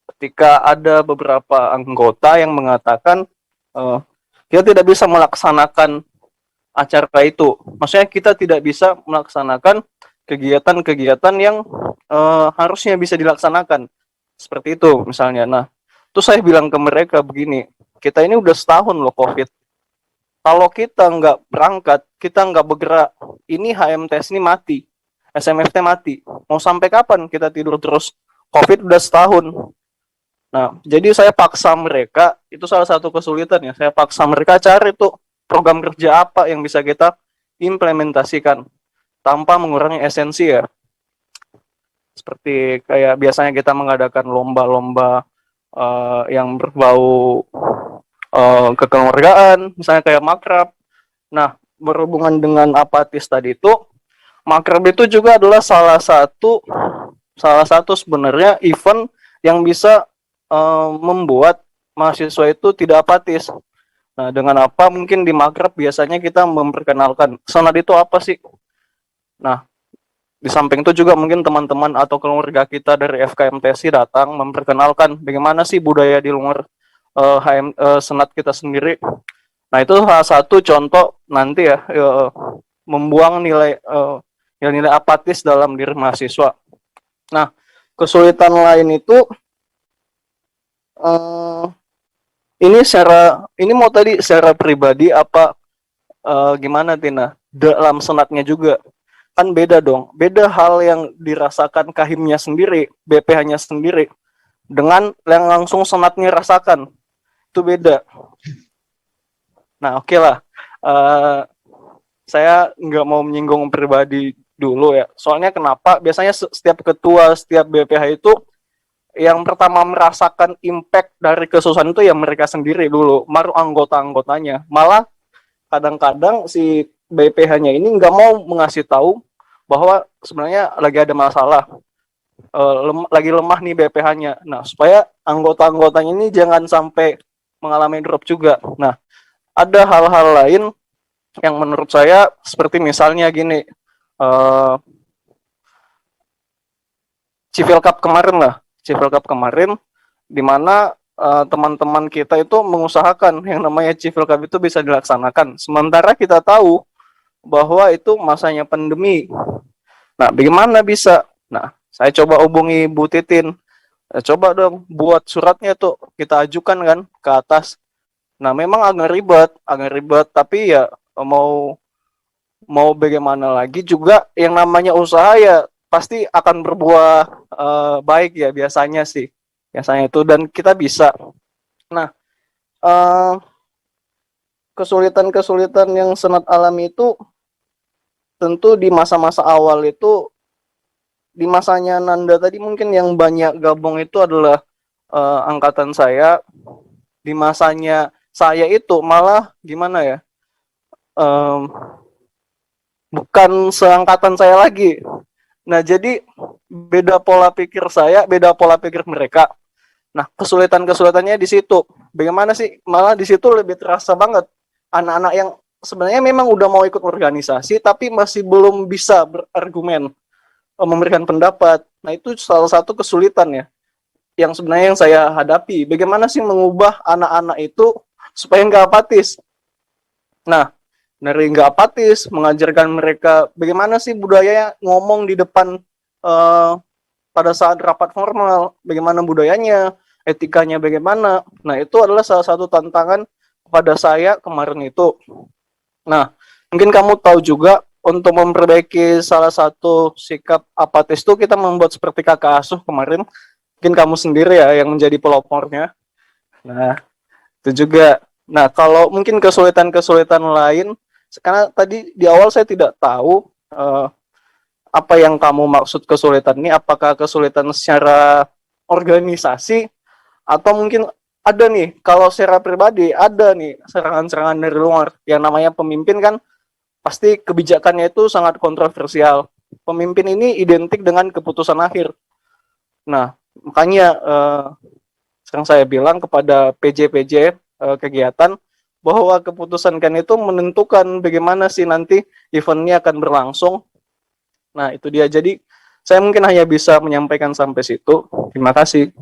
Ketika ada beberapa anggota yang mengatakan kita tidak bisa melaksanakan acara itu. Maksudnya kita tidak bisa melaksanakan kegiatan-kegiatan yang harusnya bisa dilaksanakan. Seperti itu misalnya. Nah, terus saya bilang ke mereka begini, kita ini udah setahun loh COVID. Kalau kita nggak berangkat, kita nggak bergerak, ini HMTS ini mati. SMFT mati. Mau sampai kapan kita tidur terus? COVID udah setahun. Nah, jadi saya paksa mereka, itu salah satu kesulitan ya, saya paksa mereka cari tuh program kerja apa yang bisa kita implementasikan tanpa mengurangi esensi ya. Seperti kayak biasanya kita mengadakan lomba-lomba yang berbau kekeluargaan, misalnya kayak makrab. Nah, berhubungan dengan apatis tadi itu, makrab itu juga adalah salah satu sebenarnya event yang bisa membuat mahasiswa itu tidak apatis. Nah, dengan apa? Mungkin di makrab biasanya kita memperkenalkan senat itu apa sih. Nah, di samping itu juga mungkin teman-teman atau keluarga kita dari FKMTSI datang memperkenalkan bagaimana sih budaya di luar senat kita sendiri. Nah, itu salah satu contoh nanti ya membuang nilai apatis dalam diri mahasiswa. Nah, kesulitan lain itu ini mau tadi secara pribadi apa gimana Tina? Dalam senatnya juga kan beda dong. Beda hal yang dirasakan kahimnya sendiri, BPH-nya sendiri dengan yang langsung senatnya rasakan. Itu beda. Nah, oke lah. Saya nggak mau menyinggung pribadi dulu ya. Soalnya kenapa? Biasanya setiap ketua, setiap BPH itu yang pertama merasakan impact dari kesusahan itu ya mereka sendiri dulu, baru anggota-anggotanya. Malah kadang-kadang si BPH-nya ini nggak mau mengasih tahu bahwa sebenarnya lagi ada masalah, lagi lemah nih BPH-nya. Nah, supaya anggota-anggotanya ini jangan sampai mengalami drop juga. Nah, ada hal-hal lain yang menurut saya seperti misalnya gini, Civil Cup kemarin di mana teman-teman kita itu mengusahakan yang namanya Civil Cup itu bisa dilaksanakan. Sementara kita tahu bahwa itu masanya pandemi. Nah, bagaimana bisa? Nah, saya coba hubungi Bu Titin. Coba dong buat suratnya tuh kita ajukan kan ke atas. Nah, memang agak ribet, tapi ya mau mau bagaimana lagi juga yang namanya usaha ya pasti akan berbuah baik ya biasanya sih. Biasanya itu dan kita bisa. Nah, eh, kesulitan-kesulitan yang Senat alami itu tentu di masa-masa awal itu di masanya Nanda tadi mungkin yang banyak gabung itu adalah angkatan saya. Di masanya saya itu malah gimana ya? em, Bukan seangkatan saya lagi. Nah, jadi beda pola pikir saya, beda pola pikir mereka. Nah, kesulitan-kesulitannya di situ. Bagaimana sih? Malah di situ lebih terasa banget anak-anak yang sebenarnya memang udah mau ikut organisasi tapi masih belum bisa berargumen, memberikan pendapat. Nah, itu salah satu kesulitan ya yang sebenarnya yang saya hadapi. Bagaimana sih mengubah anak-anak itu supaya nggak apatis? Nah, dari nggak apatis, mengajarkan mereka bagaimana sih budaya ngomong di depan eh, pada saat rapat formal, bagaimana budayanya, etikanya bagaimana. Nah, itu adalah salah satu tantangan pada saya kemarin itu. Nah, mungkin kamu tahu juga untuk memperbaiki salah satu sikap apatis itu kita membuat seperti kakak asuh kemarin. Mungkin kamu sendiri ya yang menjadi pelopornya. Nah, itu juga. Nah, kalau mungkin kesulitan-kesulitan lain, karena tadi di awal saya tidak tahu apa yang kamu maksud kesulitan ini, apakah kesulitan secara organisasi atau mungkin ada nih, kalau secara pribadi ada nih serangan-serangan dari luar. Yang namanya pemimpin kan pasti kebijakannya itu sangat kontroversial. Pemimpin ini identik dengan keputusan akhir. Nah, makanya sekarang saya bilang kepada PJ-PJ kegiatan bahwa keputusan kan itu menentukan bagaimana sih nanti eventnya akan berlangsung. Nah, itu dia. Jadi, saya mungkin hanya bisa menyampaikan sampai situ. Terima kasih.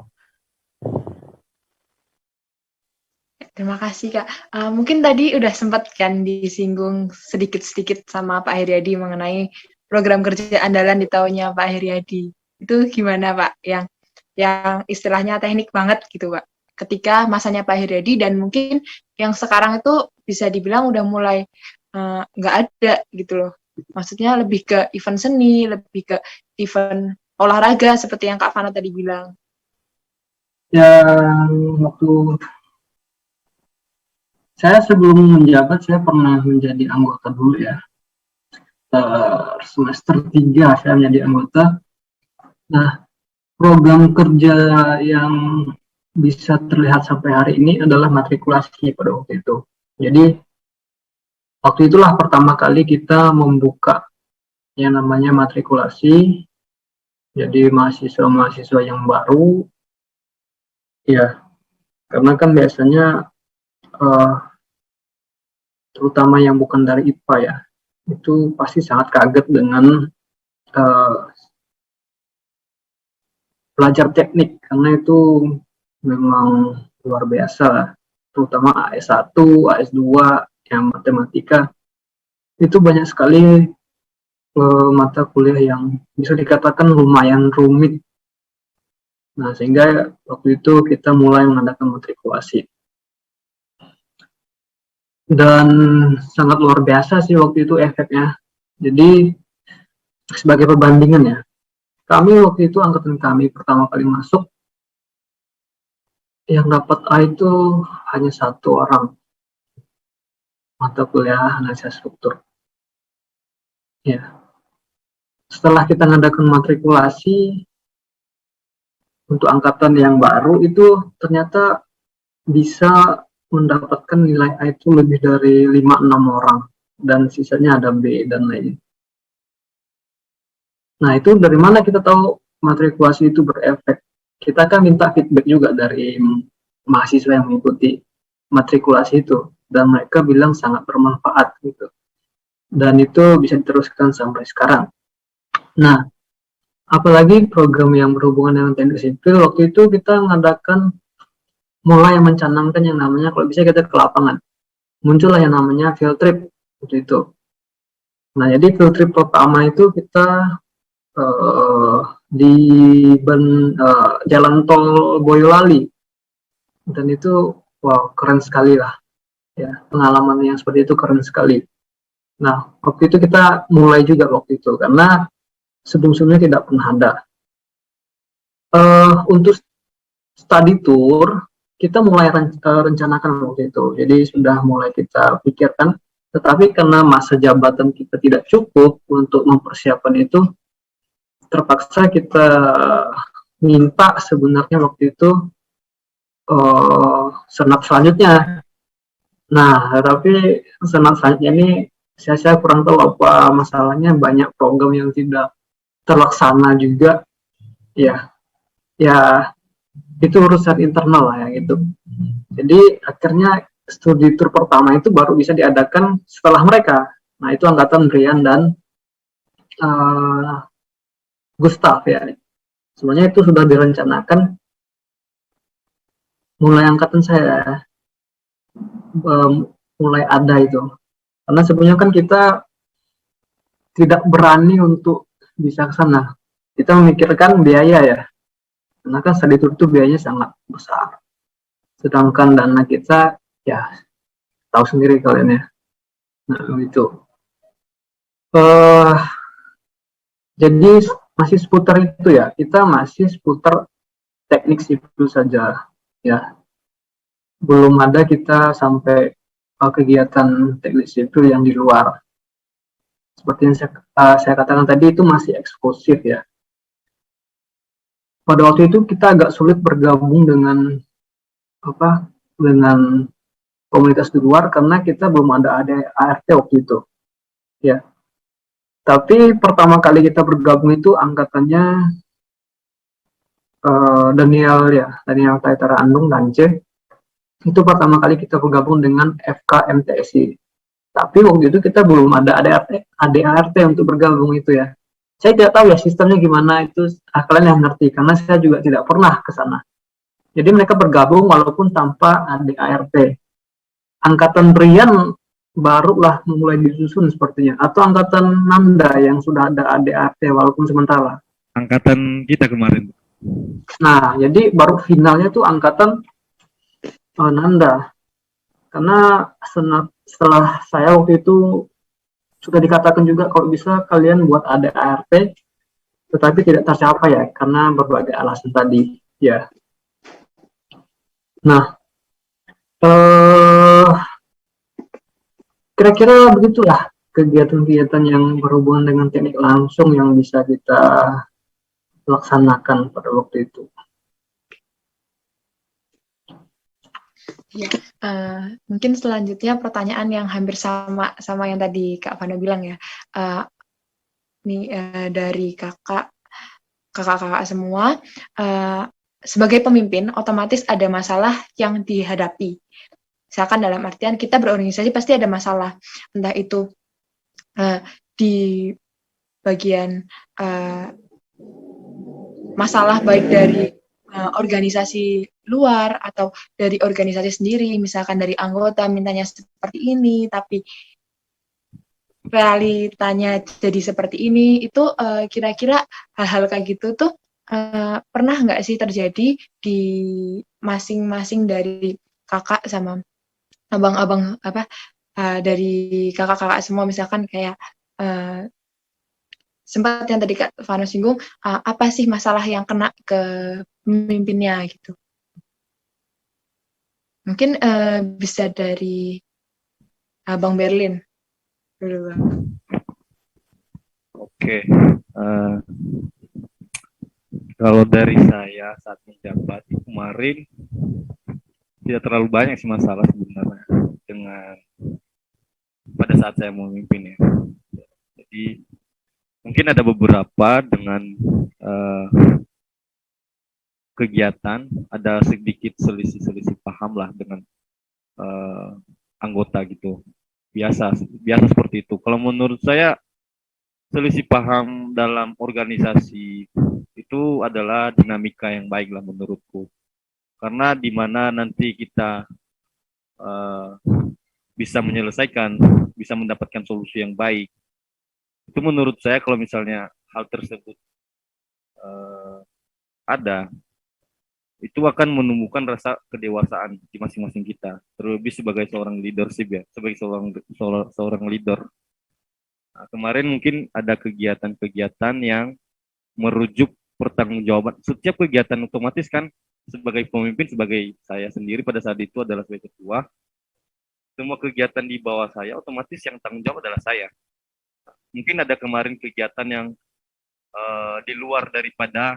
Terima kasih, Kak. Mungkin tadi udah sempat kan disinggung sedikit-sedikit sama Pak Heriadi mengenai program kerja andalan di tahunnya Pak Heriadi. Itu gimana, Pak? Yang istilahnya teknik banget gitu, Pak. Ketika masanya Pak Heriadi dan mungkin yang sekarang itu bisa dibilang udah mulai nggak ada gitu loh. Maksudnya lebih ke event seni, lebih ke event olahraga seperti yang Kak Fana tadi bilang. Yang waktu saya sebelum menjabat, saya pernah menjadi anggota dulu ya. Semester 3 saya menjadi anggota. Nah, program kerja yang bisa terlihat sampai hari ini adalah matrikulasi pada waktu itu. Jadi, waktu itulah pertama kali kita membuka yang namanya matrikulasi. Jadi, mahasiswa-mahasiswa yang baru, ya, karena kan biasanya terutama yang bukan dari IPA ya, itu pasti sangat kaget dengan belajar teknik, karena itu memang luar biasa, terutama AS1, AS2 yang matematika, itu banyak sekali mata kuliah yang bisa dikatakan lumayan rumit. Nah, sehingga waktu itu kita mulai mengadakan matrikulasi. Dan sangat luar biasa sih waktu itu efeknya. Jadi, sebagai perbandingan ya, kami waktu itu, angkatan kami pertama kali masuk, yang dapat A itu hanya 1 orang mata kuliah analisa struktur. Ya, setelah kita mengadakan matrikulasi untuk angkatan yang baru itu ternyata bisa mendapatkan nilai A itu lebih dari 5-6 orang dan sisanya ada B dan lain. Nah, itu dari mana kita tahu matrikulasi itu berefek? Kita kan minta feedback juga dari mahasiswa yang mengikuti matrikulasi itu dan mereka bilang sangat bermanfaat gitu. Dan itu bisa diteruskan sampai sekarang. Nah, apalagi program yang berhubungan dengan teknik sipil, waktu itu kita mengadakan mulai mencanangkan yang namanya, kalau bisa kita ke lapangan, muncullah yang namanya field trip waktu itu. Nah, jadi field trip pertama itu kita di jalan tol Boyolali, dan itu wow, keren sekali lah ya, pengalaman yang seperti itu keren sekali. Nah, waktu itu kita mulai juga waktu itu karena sebelum-sebelumnya tidak pernah ada. Untuk study tour kita mulai rencanakan waktu itu, jadi sudah mulai kita pikirkan, tetapi karena masa jabatan kita tidak cukup untuk mempersiapkan itu, terpaksa kita minta sebenarnya waktu itu senat selanjutnya. Nah, tapi senat selanjutnya ini saya kurang tahu apa masalahnya, banyak program yang tidak terlaksana juga. Ya, ya itu urusan internal lah ya gitu. Jadi akhirnya studi tour pertama itu baru bisa diadakan setelah mereka. Nah, itu angkatan Brian dan Gustav ya. Sebenarnya itu sudah direncanakan mulai angkatan saya, mulai ada itu. Karena sebenarnya kan kita tidak berani untuk bisa ke sana. Kita memikirkan biaya ya. Karena kan studi tour itu biayanya sangat besar. Sedangkan dana kita ya tahu sendiri kalian ya. Nah, itu. Jadi masih seputar itu ya. Kita masih seputar teknik sipil saja ya. Belum ada kita sampai kegiatan teknik sipil yang di luar. Seperti yang saya katakan tadi, itu masih eksklusif ya. Pada waktu itu kita agak sulit bergabung dengan dengan komunitas di luar karena kita belum ada ART waktu itu ya. Tapi pertama kali kita bergabung itu angkatannya Daniel Taitara Andung Dance. Itu pertama kali kita bergabung dengan FKMTSI. Tapi waktu itu kita belum ada ADART untuk bergabung itu ya. Saya tidak tahu ya sistemnya gimana itu, kalian yang ngerti karena saya juga tidak pernah ke sana. Jadi mereka bergabung walaupun tanpa ADART. Angkatan Brian barulah mulai disusun sepertinya, atau angkatan Nanda yang sudah ada ADART walaupun sementara. Angkatan kita kemarin. Nah, jadi baru finalnya tuh angkatan Nanda. Karena setelah saya waktu itu sudah dikatakan juga kalau bisa kalian buat ADART, tetapi tidak tercapai ya karena berbagai alasan tadi ya. Nah, kira-kira begitulah kegiatan-kegiatan yang berhubungan dengan teknik langsung yang bisa kita laksanakan pada waktu itu. Ya, mungkin selanjutnya pertanyaan yang hampir sama yang tadi Kak Vano bilang ya. Dari kakak-kakak semua, sebagai pemimpin otomatis ada masalah yang dihadapi. Misalkan dalam artian kita berorganisasi pasti ada masalah, entah itu di bagian masalah baik dari organisasi luar atau dari organisasi sendiri, misalkan dari anggota mintanya seperti ini, tapi realitanya jadi seperti ini. Itu kira-kira hal-hal kayak gitu tuh pernah nggak sih terjadi di masing-masing dari kakak sama abang-abang dari kakak-kakak semua, misalkan kayak sempat yang tadi Kak Vano singgung, apa sih masalah yang kena ke pemimpinnya gitu. Mungkin bisa dari Bang Berlin dulu, Bang. Oke. Kalau dari saya saat menjabat kemarin tidak terlalu banyak sih masalah sebenarnya dengan pada saat saya memimpin ya. Jadi mungkin ada beberapa dengan kegiatan, ada sedikit selisih paham lah dengan anggota gitu. Biasa seperti itu. Kalau menurut saya selisih paham dalam organisasi itu adalah dinamika yang baik lah menurutku. Karena di mana nanti kita bisa menyelesaikan, bisa mendapatkan solusi yang baik. Itu menurut saya kalau misalnya hal tersebut ada, itu akan menumbuhkan rasa kedewasaan di masing-masing kita, terlebih sebagai seorang leadership ya, sebagai seorang leader. Nah, kemarin mungkin ada kegiatan-kegiatan yang merujuk pertanggungjawaban. Setiap kegiatan otomatis kan sebagai pemimpin, sebagai saya sendiri pada saat itu adalah sebagai ketua, semua kegiatan di bawah saya otomatis yang tanggung jawab adalah saya. Mungkin ada kemarin kegiatan yang di luar daripada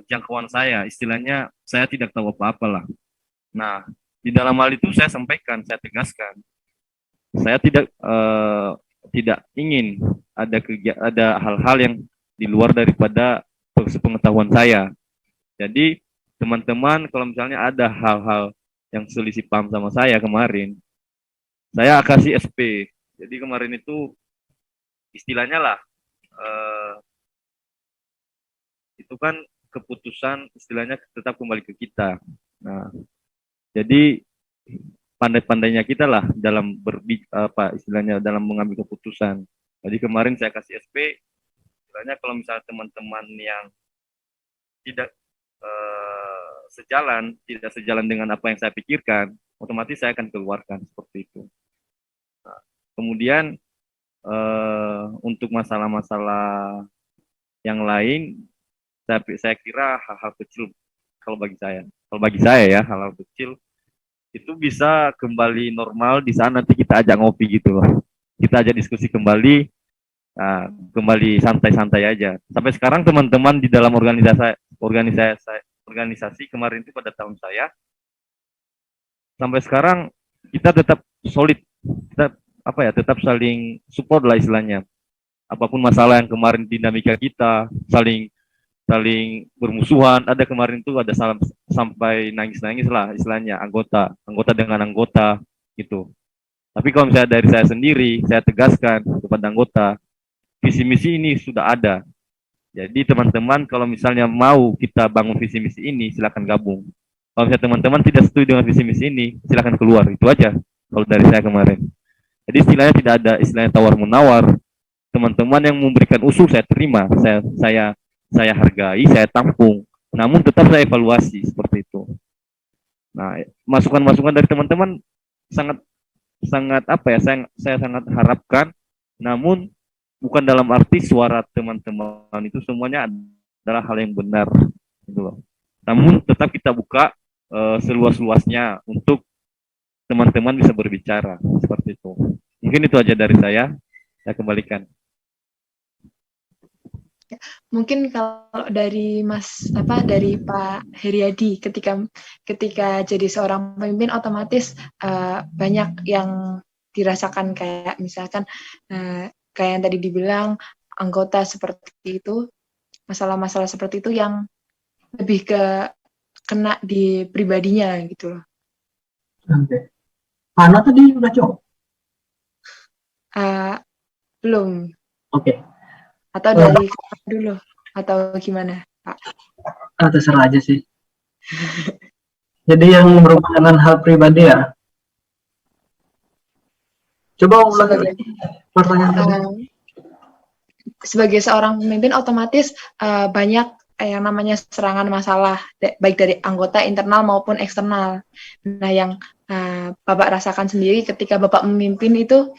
jangkauan saya, istilahnya saya tidak tahu apa-apa lah. Nah, di dalam hal itu saya sampaikan, saya tegaskan, saya tidak ingin ada hal-hal yang di luar daripada sepengetahuan saya. Jadi teman-teman kalau misalnya ada hal-hal yang selisih paham sama saya kemarin, saya kasih SP. Jadi kemarin itu istilahnya lah, itu kan keputusan istilahnya tetap kembali ke kita. Nah, jadi pandai-pandainya kita lah dalam istilahnya dalam mengambil keputusan. Jadi kemarin saya kasih SP, istilahnya kalau misalnya teman-teman yang tidak sejalan dengan apa yang saya pikirkan, otomatis saya akan keluarkan seperti itu. Nah, kemudian untuk masalah-masalah yang lain, saya kira hal-hal kecil kalau bagi saya ya, hal-hal kecil itu bisa kembali normal di sana, nanti kita ajak ngopi gitu loh, kita ajak diskusi kembali, kembali santai-santai aja. Sampai sekarang teman-teman di dalam organisasi kemarin itu pada tahun saya, sampai sekarang kita tetap solid, kita tetap saling support lah istilahnya. Apapun masalah yang kemarin dinamika kita saling bermusuhan, ada kemarin itu ada sampai nangis-nangis lah istilahnya, anggota dengan anggota gitu. Tapi kalau misalnya dari saya sendiri, saya tegaskan kepada anggota, visi misi ini sudah ada. Jadi teman-teman kalau misalnya mau kita bangun visi misi ini, silakan gabung. Kalau misalnya teman-teman tidak setuju dengan visi misi ini, silakan keluar. Itu aja kalau dari saya kemarin. Jadi istilahnya tidak ada istilahnya tawar menawar. Teman-teman yang memberikan usul saya terima, saya hargai, saya tampung. Namun tetap saya evaluasi seperti itu. Nah, masukan-masukan dari teman-teman sangat saya sangat harapkan. Namun bukan dalam arti suara teman-teman itu semuanya adalah hal yang benar gitu loh. Namun tetap kita buka seluas-luasnya untuk teman-teman bisa berbicara seperti itu. Mungkin itu aja dari saya kembalikan. Mungkin kalau dari dari Pak Heriadi, ketika jadi seorang pemimpin otomatis banyak yang dirasakan, kayak misalkan kayak yang tadi dibilang anggota seperti itu, masalah-masalah seperti itu yang lebih ke kena di pribadinya gitu loh. Oke. Ana tadi udah jawab? Belum. Oke. Atau dari dulu atau gimana, Pak? Terserah aja sih. Jadi yang merupakan hal pribadi ya. Coba ulangi lagi pertanyaan tadi. Sebagai seorang pemimpin otomatis banyak yang namanya serangan masalah, baik dari anggota internal maupun eksternal. Nah, yang Bapak rasakan sendiri ketika Bapak memimpin itu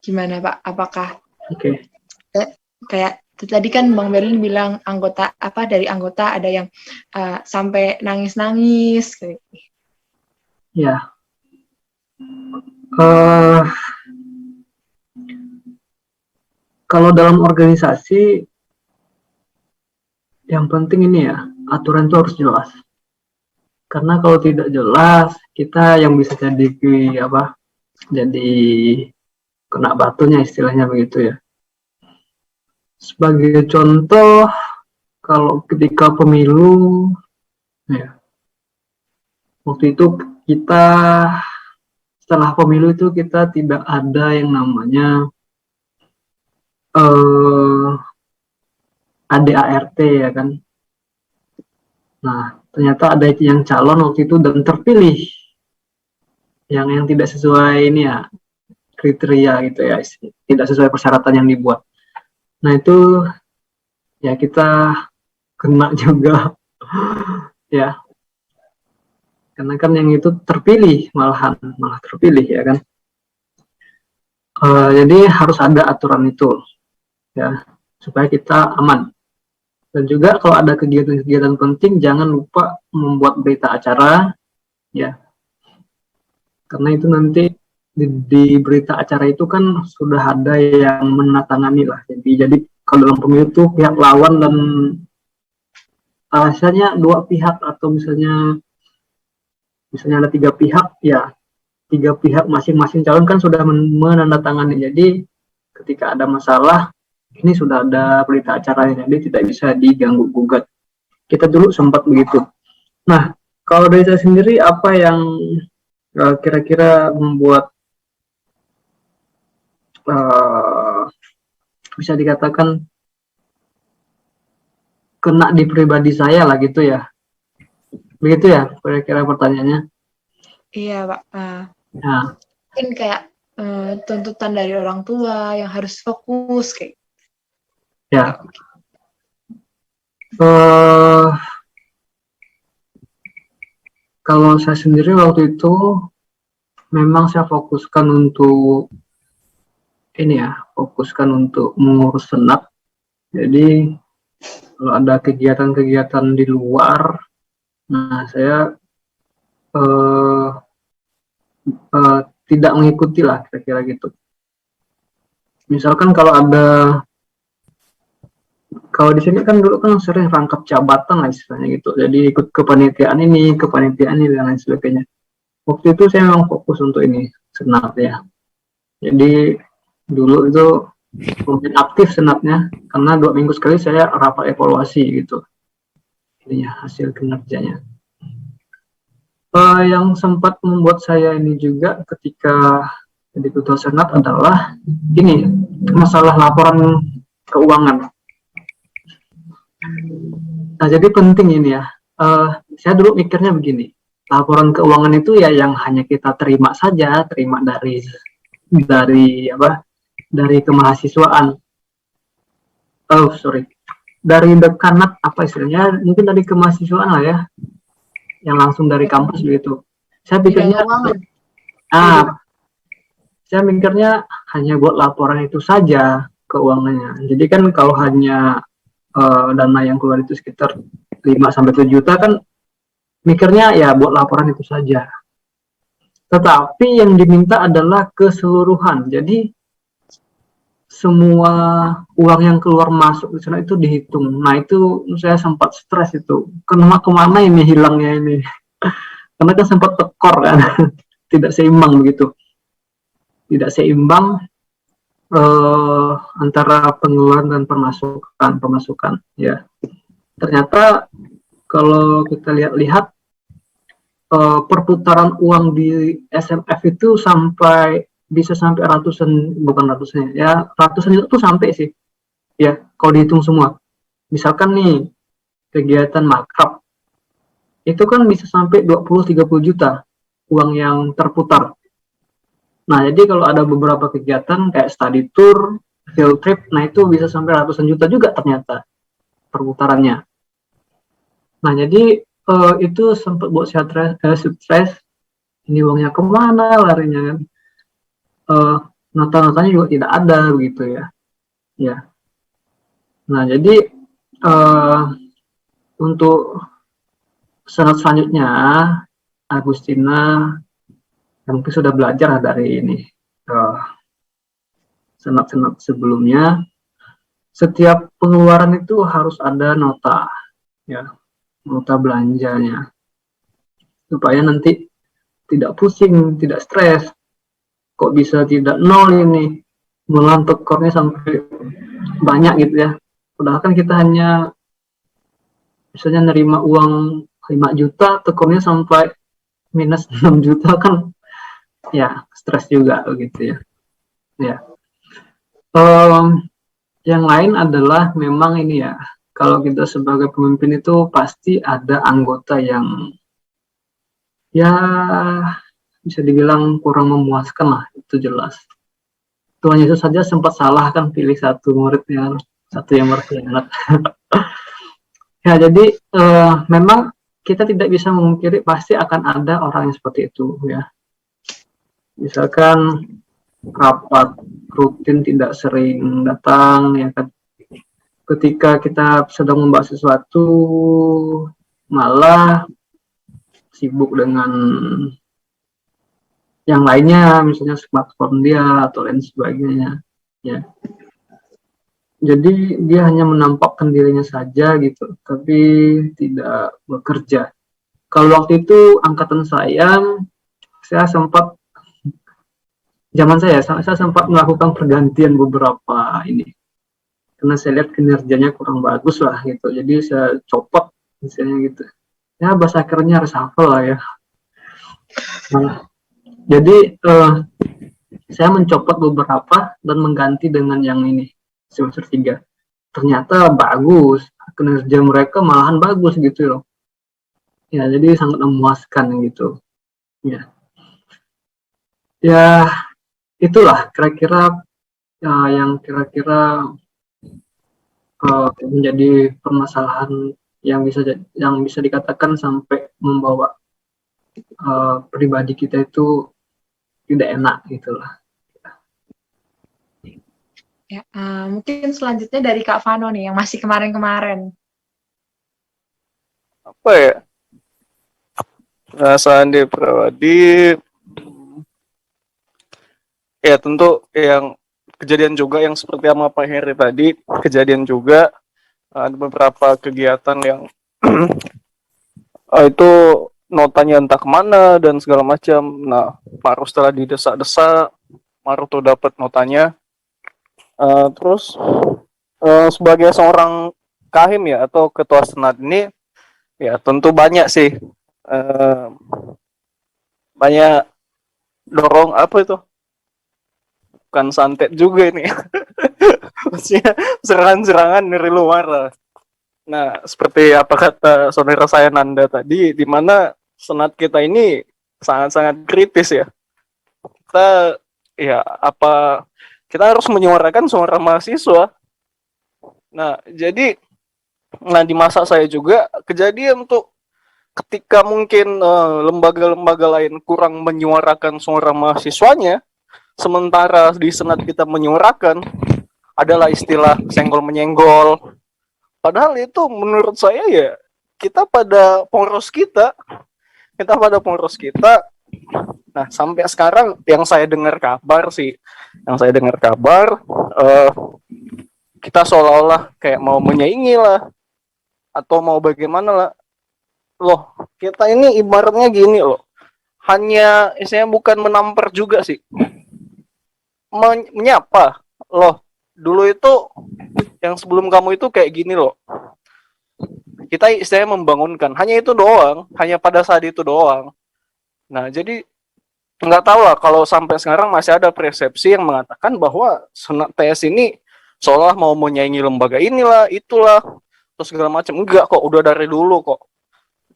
gimana, Pak? Apakah kayak tadi kan Bang Berlin bilang dari anggota ada yang sampai nangis-nangis kayak. Ya. Kalau dalam organisasi yang penting ini ya, aturan itu harus jelas. Karena kalau tidak jelas, kita yang bisa jadi kena batunya istilahnya begitu ya. Sebagai contoh, kalau ketika pemilu, ya, waktu itu setelah pemilu itu kita tidak ada yang namanya ADART ya kan. Nah, ternyata ada yang calon waktu itu dan terpilih yang tidak sesuai ini ya, kriteria gitu ya, tidak sesuai persyaratan yang dibuat. Nah itu ya kita kena juga ya, karena kan yang itu terpilih malah terpilih ya kan. Jadi harus ada aturan itu ya supaya kita aman. Dan juga kalau ada kegiatan-kegiatan penting jangan lupa membuat berita acara ya, karena itu nanti di berita acara itu kan sudah ada yang menandatangani lah. Jadi kalau dalam pemilu itu pihak lawan dan misalnya dua pihak atau misalnya ada tiga pihak ya, tiga pihak masing-masing calon kan sudah menandatangani. Jadi ketika ada masalah ini sudah ada berita acaranya, jadi tidak bisa diganggu gugat. Kita dulu sempat begitu. Nah, kalau dari saya sendiri apa yang kira-kira membuat bisa dikatakan kena di pribadi saya lah gitu ya. Begitu ya kira-kira pertanyaannya. Iya, Pak. Nah, Mungkin kayak tuntutan dari orang tua yang harus fokus kayak. ya. Kalau saya sendiri waktu itu memang saya fokuskan untuk ini ya, fokuskan untuk mengurus senat. Jadi kalau ada kegiatan-kegiatan di luar, nah saya tidak mengikuti lah kira-kira gitu. Misalkan kalau di sini kan dulu kan sering rangkap jabatan lah istilahnya gitu. Jadi ikut kepanitiaan ini, dan lain sebagainya. Waktu itu saya memang fokus untuk ini, senat ya. Jadi dulu itu lumayan aktif senatnya, karena 2 minggu sekali saya rapat evaluasi gitu. Ininya hasil kinerjanya. Yang sempat membuat saya ini juga ketika jadi ketua senat adalah ini, masalah laporan keuangan. Nah, jadi penting ini ya. Saya dulu mikirnya begini, laporan keuangan itu ya yang hanya kita terima saja, terima dari kemahasiswaan. Dari dekanat apa istilahnya? Mungkin dari kemahasiswaan lah ya, yang langsung dari kampus begitu. Saya pikirnya, saya mikirnya hanya buat laporan itu saja keuangannya. Jadi kan kalau hanya dana yang keluar itu sekitar 5-7 juta kan mikirnya ya buat laporan itu saja. Tetapi yang diminta adalah keseluruhan. Jadi semua uang yang keluar masuk di sana itu dihitung. Nah itu saya sempat stres itu. Kemana ini hilangnya ini? Karena kan sempat tekor kan, tidak seimbang begitu. Tidak seimbang antara pengeluaran dan pemasukan ya. Ternyata kalau kita lihat perputaran uang di SMF itu bisa sampai ratusan itu sampai sih ya kalau dihitung semua. Misalkan nih kegiatan makrab itu kan bisa sampai 20-30 juta uang yang terputar. Nah, jadi kalau ada beberapa kegiatan kayak study tour, field trip, nah itu bisa sampai ratusan juta juga ternyata perputarannya. Nah, jadi itu sempat buat saya stres. Ini uangnya kemana larinya kan? Nota-notanya juga tidak ada begitu ya. Ya. Nah, jadi untuk senat selanjutnya, Agustina mungkin sudah belajar dari ini senat-senat sebelumnya. Setiap pengeluaran itu harus ada nota, ya, nota belanjanya, supaya nanti tidak pusing, tidak stres. Kok bisa tidak nol ini, malah tekornya sampai banyak gitu ya. Padahal kan kita hanya misalnya nerima uang 5 juta, tekornya sampai minus 6 juta kan. Ya, stres juga begitu ya. Ya. Yang lain adalah memang ini ya, kalau kita sebagai pemimpin itu pasti ada anggota yang ya bisa dibilang kurang memuaskan lah, itu jelas. Tuhan Yesus saja sempat salah kan pilih satu muridnya, satu yang berkhianat. Ya, jadi memang kita tidak bisa memungkiri pasti akan ada orang yang seperti itu ya. Misalkan rapat rutin tidak sering datang ya kan. Ketika kita sedang membahas sesuatu malah sibuk dengan yang lainnya, misalnya smartphone dia atau lain sebagainya ya. Jadi dia hanya menampakkan dirinya saja gitu, tapi tidak bekerja. Kalau waktu itu angkatan saya sempat saya sempat melakukan pergantian beberapa ini, karena saya lihat kinerjanya kurang bagus lah gitu. Jadi saya copot misalnya gitu. Ya bahasa akhirnya reshuffle lah ya. Nah, jadi saya mencopot beberapa dan mengganti dengan yang ini semester 3. Ternyata bagus, kinerja mereka malahan bagus gitu loh. Ya, jadi sangat memuaskan gitu. Ya. Ya, itulah kira-kira yang kira-kira menjadi permasalahan yang bisa dikatakan sampai membawa pribadi kita itu tidak enak gitulah. Ya, mungkin selanjutnya dari Kak Vano nih yang masih kemarin-kemarin. Apa ya? Perasaan dia pribadi, ya tentu yang kejadian juga yang seperti sama Pak Heri tadi, kejadian juga ada beberapa kegiatan yang itu notanya entah kemana dan segala macam. Nah, baru setelah didesak-desak, baru tuh dapat notanya. Terus sebagai seorang kahim ya atau ketua senat ini, ya tentu banyak sih, banyak dorong apa itu, bukan santet juga ini, maksudnya serangan-serangan dari luar lah. Nah, seperti apa kata saudara saya Nanda tadi, di mana senat kita ini sangat-sangat kritis ya. Kita ya apa kita harus menyuarakan suara mahasiswa. Nah, jadi di masa saya juga kejadian tuh ketika mungkin lembaga-lembaga lain kurang menyuarakan suara mahasiswanya, sementara di senat kita menyuarakan, adalah istilah senggol menyenggol. Padahal itu menurut saya ya kita pada poros kita Nah, sampai sekarang yang saya dengar kabar kita seolah-olah kayak mau menyaingi lah atau mau bagaimana lah. Loh, kita ini ibaratnya gini loh. Hanya saya bukan menampar juga sih. Menyapa. Loh, dulu itu yang sebelum kamu itu kayak gini loh. Kita istilahnya membangunkan. Hanya itu doang, hanya pada saat itu doang. Nah, jadi nggak tahu lah kalau sampai sekarang masih ada persepsi yang mengatakan bahwa senat TS ini seolah mau menyaingi lembaga inilah, itulah, terus segala macam. Enggak kok, udah dari dulu kok.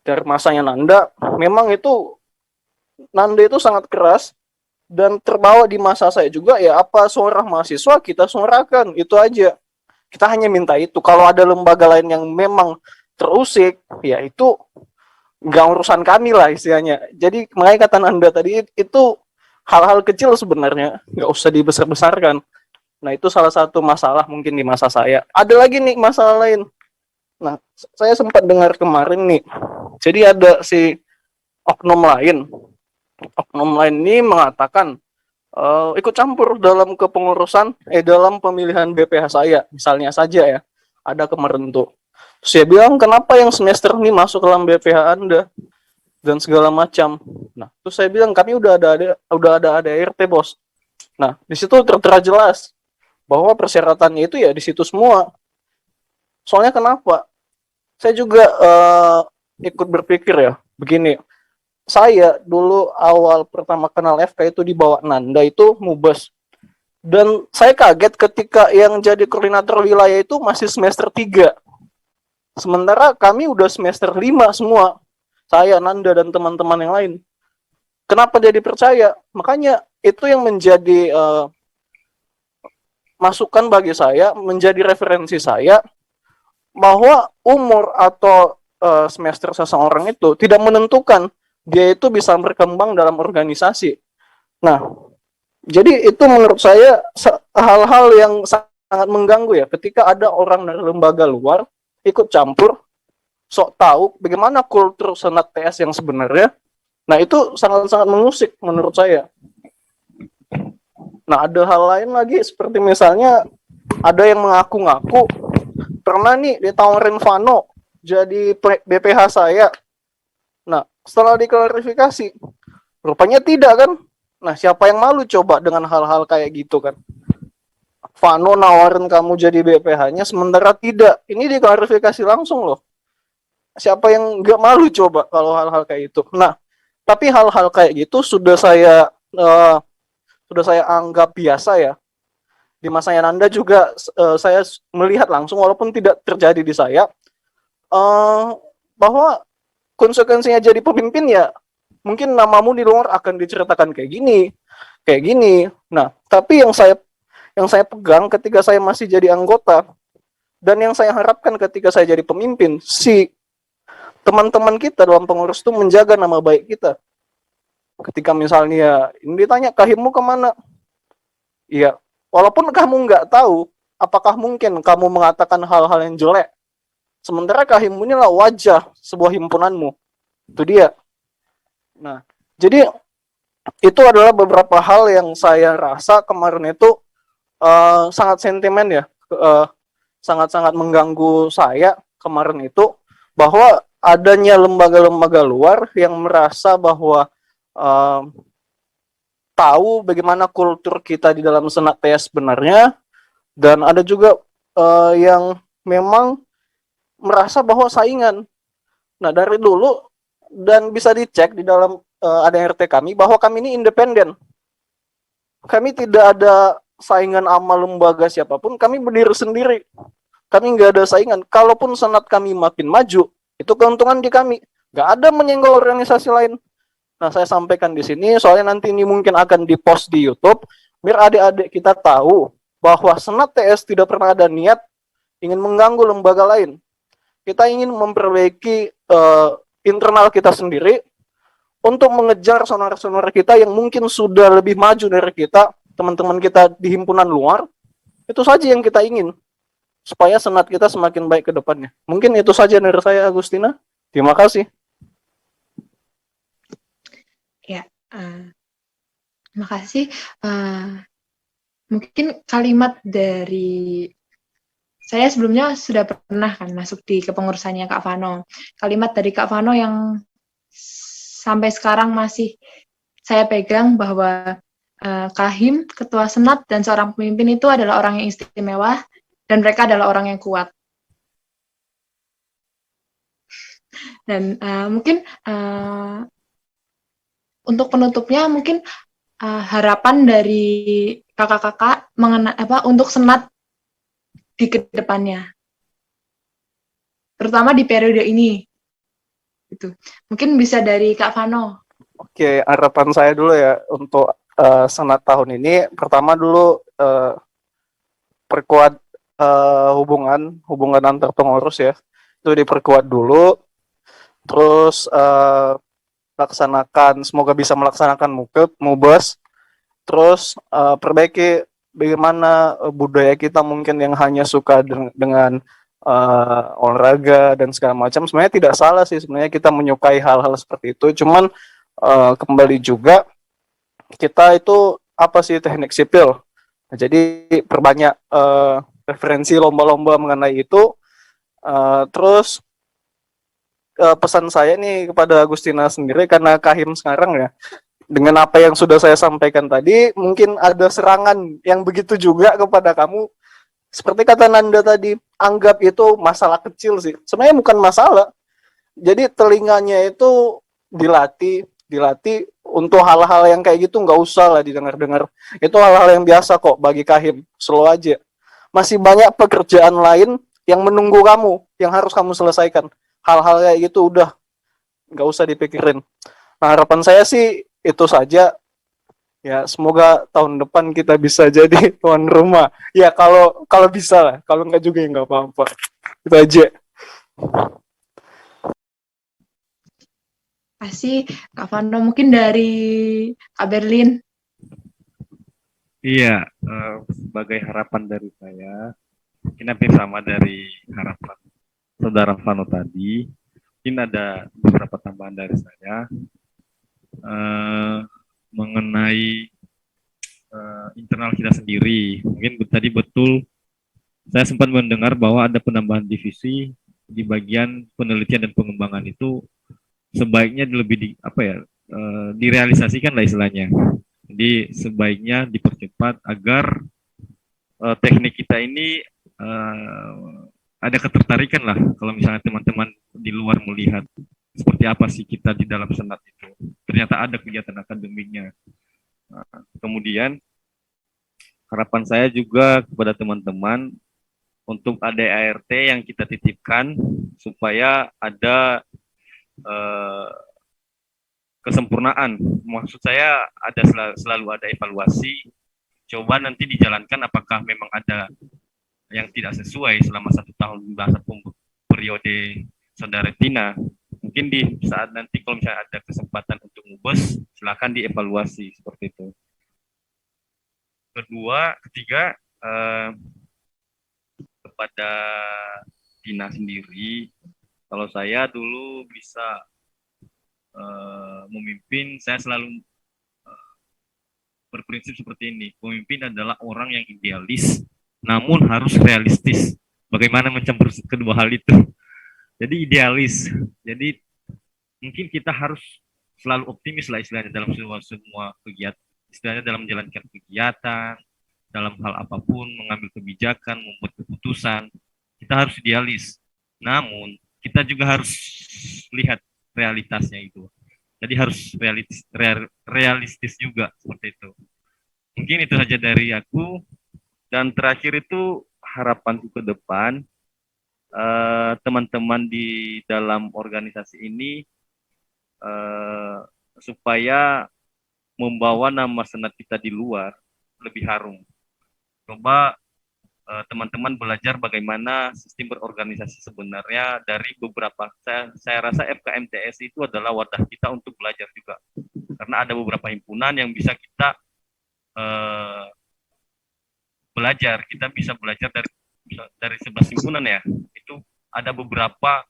Dari masanya Nanda, memang itu Nanda itu sangat keras dan terbawa di masa saya juga ya apa suara mahasiswa kita suarakan, itu aja. Kita hanya minta itu. Kalau ada lembaga lain yang memang terusik, ya itu nggak urusan kami lah istilahnya. Jadi makanya kata Nanda tadi itu hal-hal kecil sebenarnya, nggak usah dibesar-besarkan. Nah itu salah satu masalah mungkin di masa saya. Ada lagi nih masalah lain. Nah saya sempat dengar kemarin nih. Jadi ada si oknum lain ini mengatakan ikut campur dalam kepengurusan dalam pemilihan BPH saya, misalnya saja ya, ada kemarin tuh. Saya bilang kenapa yang semester ini masuk dalam BPH Anda dan segala macam. Nah, terus saya bilang kami udah ada ADRT bos. Nah, di situ tertera jelas bahwa persyaratannya itu ya di situ semua. Soalnya kenapa? Saya juga ikut berpikir ya, begini. Saya dulu awal pertama kenal FK itu di bawah Nanda itu Mubes. Dan saya kaget ketika yang jadi koordinator wilayah itu masih semester 3. Sementara kami udah semester 5 semua. Saya, Nanda, dan teman-teman yang lain. Kenapa dia dipercaya? Makanya itu yang menjadi masukan bagi saya, menjadi referensi saya bahwa umur atau semester seseorang itu tidak menentukan dia itu bisa berkembang dalam organisasi. Nah, jadi itu menurut saya hal-hal yang sangat mengganggu ya ketika ada orang dari lembaga luar ikut campur, sok tahu bagaimana kultur senat TS yang sebenarnya. Nah, itu sangat-sangat mengusik menurut saya. Nah, ada hal lain lagi seperti misalnya ada yang mengaku-ngaku pernah nih ditawarin Vano jadi BPH saya. Nah, setelah diklarifikasi, rupanya tidak kan? Nah, siapa yang malu coba dengan hal-hal kayak gitu kan? Vano nawarin kamu jadi BPH-nya, sementara tidak. Ini diklarifikasi langsung loh. Siapa yang nggak malu coba kalau hal-hal kayak itu? Nah, tapi hal-hal kayak gitu sudah saya anggap biasa ya. Di masanya Nanda juga saya melihat langsung walaupun tidak terjadi di saya bahwa konsekuensinya jadi pemimpin ya mungkin namamu di luar akan diceritakan kayak gini, kayak gini. Nah, tapi yang saya pegang ketika saya masih jadi anggota dan yang saya harapkan ketika saya jadi pemimpin, si teman-teman kita dalam pengurus itu menjaga nama baik kita. Ketika misalnya ini ditanya kahimmu kemana, iya, walaupun kamu nggak tahu, apakah mungkin kamu mengatakan hal-hal yang jelek, sementara kahimmu inilah wajah sebuah himpunanmu. Itu dia. Nah, jadi itu adalah beberapa hal yang saya rasa kemarin itu sangat sentimen ya, sangat-sangat mengganggu saya kemarin itu, bahwa adanya lembaga-lembaga luar yang merasa bahwa tahu bagaimana kultur kita di dalam senat TS sebenarnya, dan ada juga yang memang merasa bahwa saingan. Nah, dari dulu dan bisa dicek di dalam ADRT kami bahwa kami ini independen. Kami tidak ada saingan sama lembaga siapapun, kami berdiri sendiri. Kami nggak ada saingan. Kalaupun senat kami makin maju, itu keuntungan di kami. Nggak ada menyenggol organisasi lain. Nah, saya sampaikan di sini, soalnya nanti ini mungkin akan dipost di YouTube, biar adik-adik kita tahu bahwa senat TS tidak pernah ada niat ingin mengganggu lembaga lain. Kita ingin memperbaiki internal kita sendiri untuk mengejar saudara-saudara kita yang mungkin sudah lebih maju dari kita, teman-teman kita di himpunan luar. Itu saja yang kita ingin, supaya senat kita semakin baik ke depannya. Mungkin itu saja dari saya, Agustina. Terima kasih. Ya, terima kasih. Mungkin kalimat dari saya sebelumnya sudah pernah kan masuk di kepengurusannya Kak Vano. Kalimat dari Kak Vano yang sampai sekarang masih saya pegang bahwa Kahim, Ketua Senat, dan seorang pemimpin itu adalah orang yang istimewa dan mereka adalah orang yang kuat. Dan mungkin untuk penutupnya mungkin harapan dari kakak-kakak untuk Senat di kedepannya, terutama di periode ini. Itu mungkin bisa dari Kak Vano. Oke, harapan saya dulu ya untuk senat tahun ini. Pertama dulu perkuat hubungan antar pengurus ya, itu diperkuat dulu. Terus semoga bisa melaksanakan mubes. Terus perbaiki bagaimana budaya kita mungkin yang hanya suka dengan olahraga dan segala macam. Sebenarnya tidak salah sih sebenarnya kita menyukai hal-hal seperti itu. Cuman kembali juga kita itu apa sih teknik sipil. Nah, jadi perbanyak referensi lomba-lomba mengenai itu. Terus pesan saya nih kepada Agustina sendiri, karena Kahim sekarang ya, dengan apa yang sudah saya sampaikan tadi, mungkin ada serangan yang begitu juga kepada kamu. Seperti kata Nanda tadi, anggap itu masalah kecil sih. Sebenarnya bukan masalah. Jadi telinganya itu dilatih untuk hal-hal yang kayak gitu, nggak usah lah didengar-dengar. Itu hal-hal yang biasa kok bagi Kahim, slow aja. Masih banyak pekerjaan lain yang menunggu kamu, yang harus kamu selesaikan. Hal-hal kayak gitu udah nggak usah dipikirin. Nah, harapan saya sih itu saja. Ya, semoga tahun depan kita bisa jadi tuan rumah. Ya, kalau kalau bisa lah. Kalau nggak juga ya nggak apa-apa. Itu aja. Kasih Kak Vano, mungkin dari Kak Berlin. Iya, sebagai harapan dari saya, mungkin hampir sama dari harapan saudara Vano tadi. Mungkin ada beberapa tambahan dari saya mengenai internal kita sendiri. Mungkin tadi betul, saya sempat mendengar bahwa ada penambahan divisi di bagian penelitian dan pengembangan itu sebaiknya lebih direalisasikan lah istilahnya. Jadi sebaiknya dipercepat agar teknik kita ini ada ketertarikan lah kalau misalnya teman-teman di luar melihat seperti apa sih kita di dalam senat itu. Ternyata ada kegiatan akademiknya. Kemudian harapan saya juga kepada teman-teman untuk ADART yang kita titipkan supaya ada kesempurnaan. Maksud saya selalu ada evaluasi. Coba nanti dijalankan apakah memang ada yang tidak sesuai selama 1 tahun masa periode saudara Tina. Mungkin di saat nanti kalau misalnya ada kesempatan untuk ngubes, silakan dievaluasi seperti itu. Ketiga, kepada Tina sendiri, kalau saya dulu bisa memimpin, saya selalu berprinsip seperti ini. Pemimpin adalah orang yang idealis, namun harus realistis. Bagaimana mencampur kedua hal itu? Jadi idealis. Jadi mungkin kita harus selalu optimis lah istilahnya dalam semua kegiatan. Istilahnya dalam menjalankan kegiatan, dalam hal apapun, mengambil kebijakan, membuat keputusan, kita harus idealis. Namun kita juga harus lihat realitasnya itu. Jadi harus realistis juga seperti itu. Mungkin itu saja dari aku. Dan terakhir itu harapanku ke depan, teman-teman di dalam organisasi ini supaya membawa nama senat kita di luar lebih harum. Coba teman-teman belajar bagaimana sistem berorganisasi sebenarnya dari beberapa, saya rasa FKMTS itu adalah wadah kita untuk belajar juga. Karena ada beberapa himpunan yang bisa kita belajar, kita bisa belajar dari 11 himpunan ya. Itu ada beberapa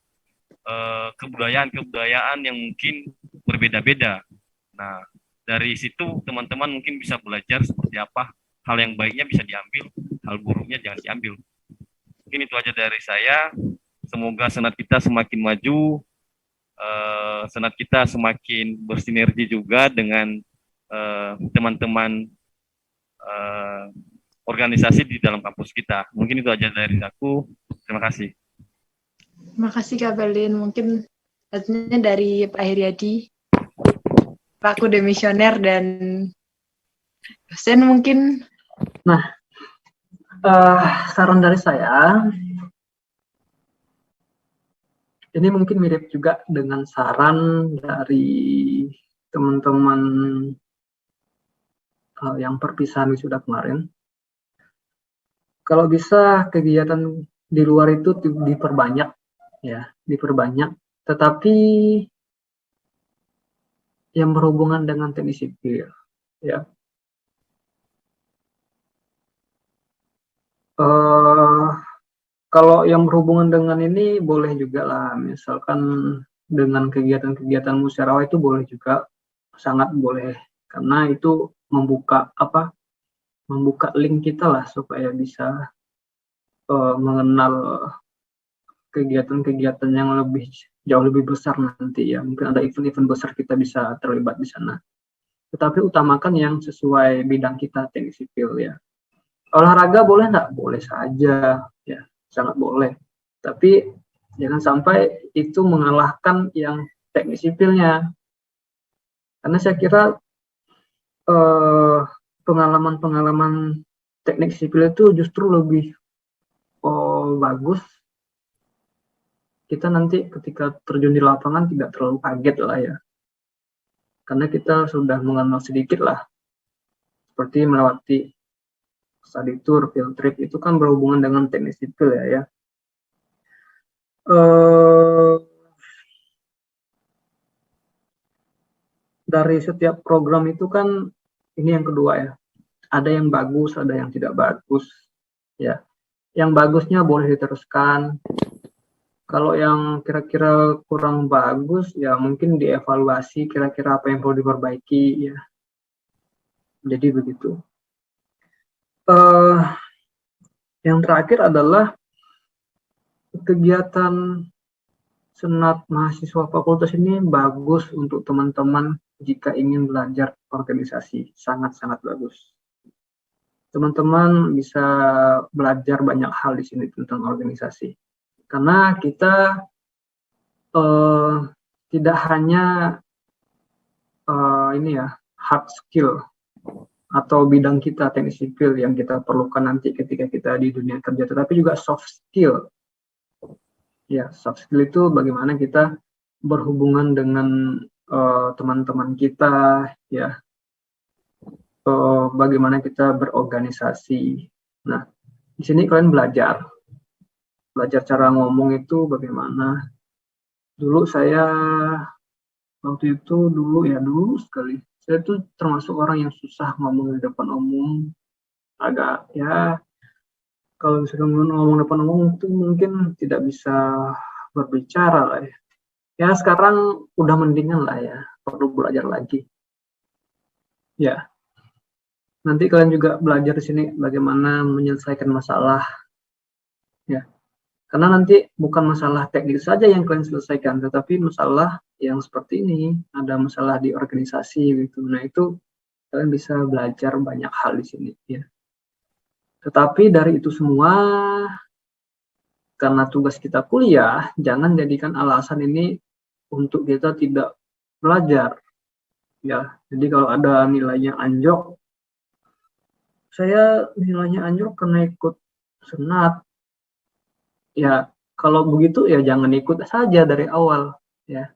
kebudayaan yang mungkin berbeda-beda. Nah, dari situ teman-teman mungkin bisa belajar seperti apa hal yang baiknya bisa diambil, hal buruknya jangan diambil. Mungkin itu aja dari saya. Semoga senat kita semakin maju, senat kita semakin bersinergi juga dengan teman-teman organisasi di dalam kampus kita. Mungkin itu aja dari aku. Terima kasih. Terima kasih Kak Berlin. Mungkin selanjutnya dari Pak Heriadi, Paku Demisioner dan dosen mungkin. Nah, saran dari saya, ini mungkin mirip juga dengan saran dari teman-teman yang perpisahan wisuda kemarin. Kalau bisa kegiatan di luar itu diperbanyak, ya, diperbanyak. Tetapi yang berhubungan dengan teknik sipil, ya. Kalau yang berhubungan dengan ini boleh juga lah, misalkan dengan kegiatan-kegiatan musyawarah itu boleh juga, sangat boleh, karena itu membuka link kita lah supaya bisa mengenal kegiatan-kegiatan yang jauh lebih besar nanti ya. Mungkin ada event-event besar kita bisa terlibat di sana. Tetapi utamakan yang sesuai bidang kita, teknik sipil ya. Olahraga boleh nggak? Boleh saja ya, sangat boleh. Tapi jangan sampai itu mengalahkan yang teknik sipilnya. Karena saya kira pengalaman-pengalaman teknik sipil itu justru lebih bagus. Kita nanti ketika terjun di lapangan tidak terlalu kaget lah ya. Karena kita sudah mengenal sedikit lah seperti melewati study tour, field trip, itu kan berhubungan dengan teknik sipil ya. Dari setiap program itu kan, ini yang kedua ya, ada yang bagus, ada yang tidak bagus ya. Yang bagusnya boleh diteruskan, kalau yang kira-kira kurang bagus ya mungkin dievaluasi kira-kira apa yang perlu diperbaiki ya. Jadi begitu. Yang terakhir adalah kegiatan senat mahasiswa fakultas ini bagus untuk teman-teman jika ingin belajar organisasi, sangat-sangat bagus. Teman-teman bisa belajar banyak hal di sini tentang organisasi, karena kita tidak hanya hard skill atau bidang kita teknik sipil yang kita perlukan nanti ketika kita di dunia kerja, tetapi juga soft skill. Ya, soft skill itu bagaimana kita berhubungan dengan teman-teman kita, ya, bagaimana kita berorganisasi. Nah, di sini kalian belajar cara ngomong itu bagaimana. Dulu saya waktu itu dulu sekali. Saya tuh termasuk orang yang susah ngomong di depan umum, agak ya kalau misalnya ngomong depan umum itu mungkin tidak bisa berbicara lah ya. Ya sekarang udah mendingan lah ya, perlu belajar lagi. Ya, nanti kalian juga belajar di sini bagaimana menyelesaikan masalah. Ya, karena nanti bukan masalah teknis saja yang kalian selesaikan, tetapi masalah yang seperti ini, ada masalah di organisasi gitu. Nah itu kalian bisa belajar banyak hal di sini ya. Tetapi dari itu semua, karena tugas kita kuliah, jangan jadikan alasan ini untuk kita tidak belajar ya. Jadi kalau ada nilainya anjlok, saya nilainya anjlok karena ikut senat ya, kalau begitu ya jangan ikut saja dari awal ya,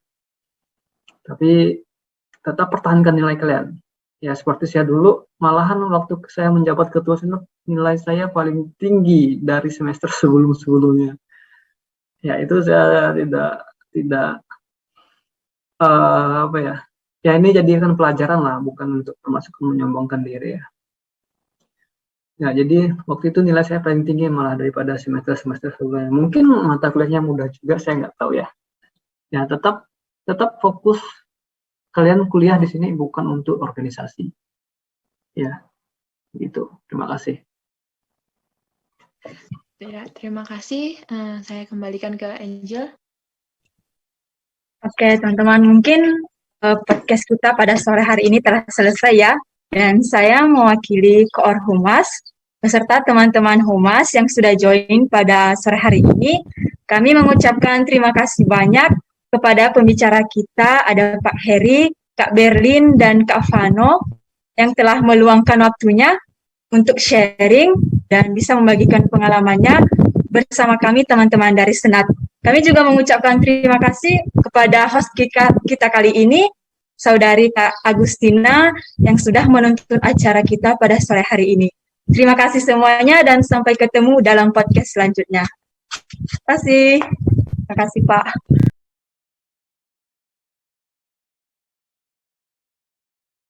tapi tetap pertahankan nilai kalian ya. Seperti saya dulu, malahan waktu saya menjabat ketua senat, nilai saya paling tinggi dari semester sebelum-sebelumnya ya. Itu saya tidak apa ya, ini jadikan pelajaran lah, bukan untuk termasuk menyombongkan diri ya. Ya, jadi waktu itu nilai saya paling tinggi malah daripada semester-semester sebelumnya. Mungkin mata kuliahnya mudah juga, saya nggak tahu ya. Ya, tetap fokus kalian kuliah di sini bukan untuk organisasi. Ya, gitu. Terima kasih. Ya, terima kasih. Saya kembalikan ke Angel. Oke, teman-teman, mungkin podcast kita pada sore hari ini telah selesai ya. Dan saya mewakili Koor Humas beserta teman-teman Humas yang sudah join pada sore hari ini. Kami mengucapkan terima kasih banyak kepada pembicara kita, ada Pak Heri, Kak Berlin, dan Kak Vano yang telah meluangkan waktunya untuk sharing dan bisa membagikan pengalamannya bersama kami teman-teman dari Senat. Kami juga mengucapkan terima kasih kepada host kita kali ini, Saudari Kak Agustina, yang sudah menuntun acara kita pada sore hari ini. Terima kasih semuanya dan sampai ketemu dalam podcast selanjutnya. Terima kasih Pak.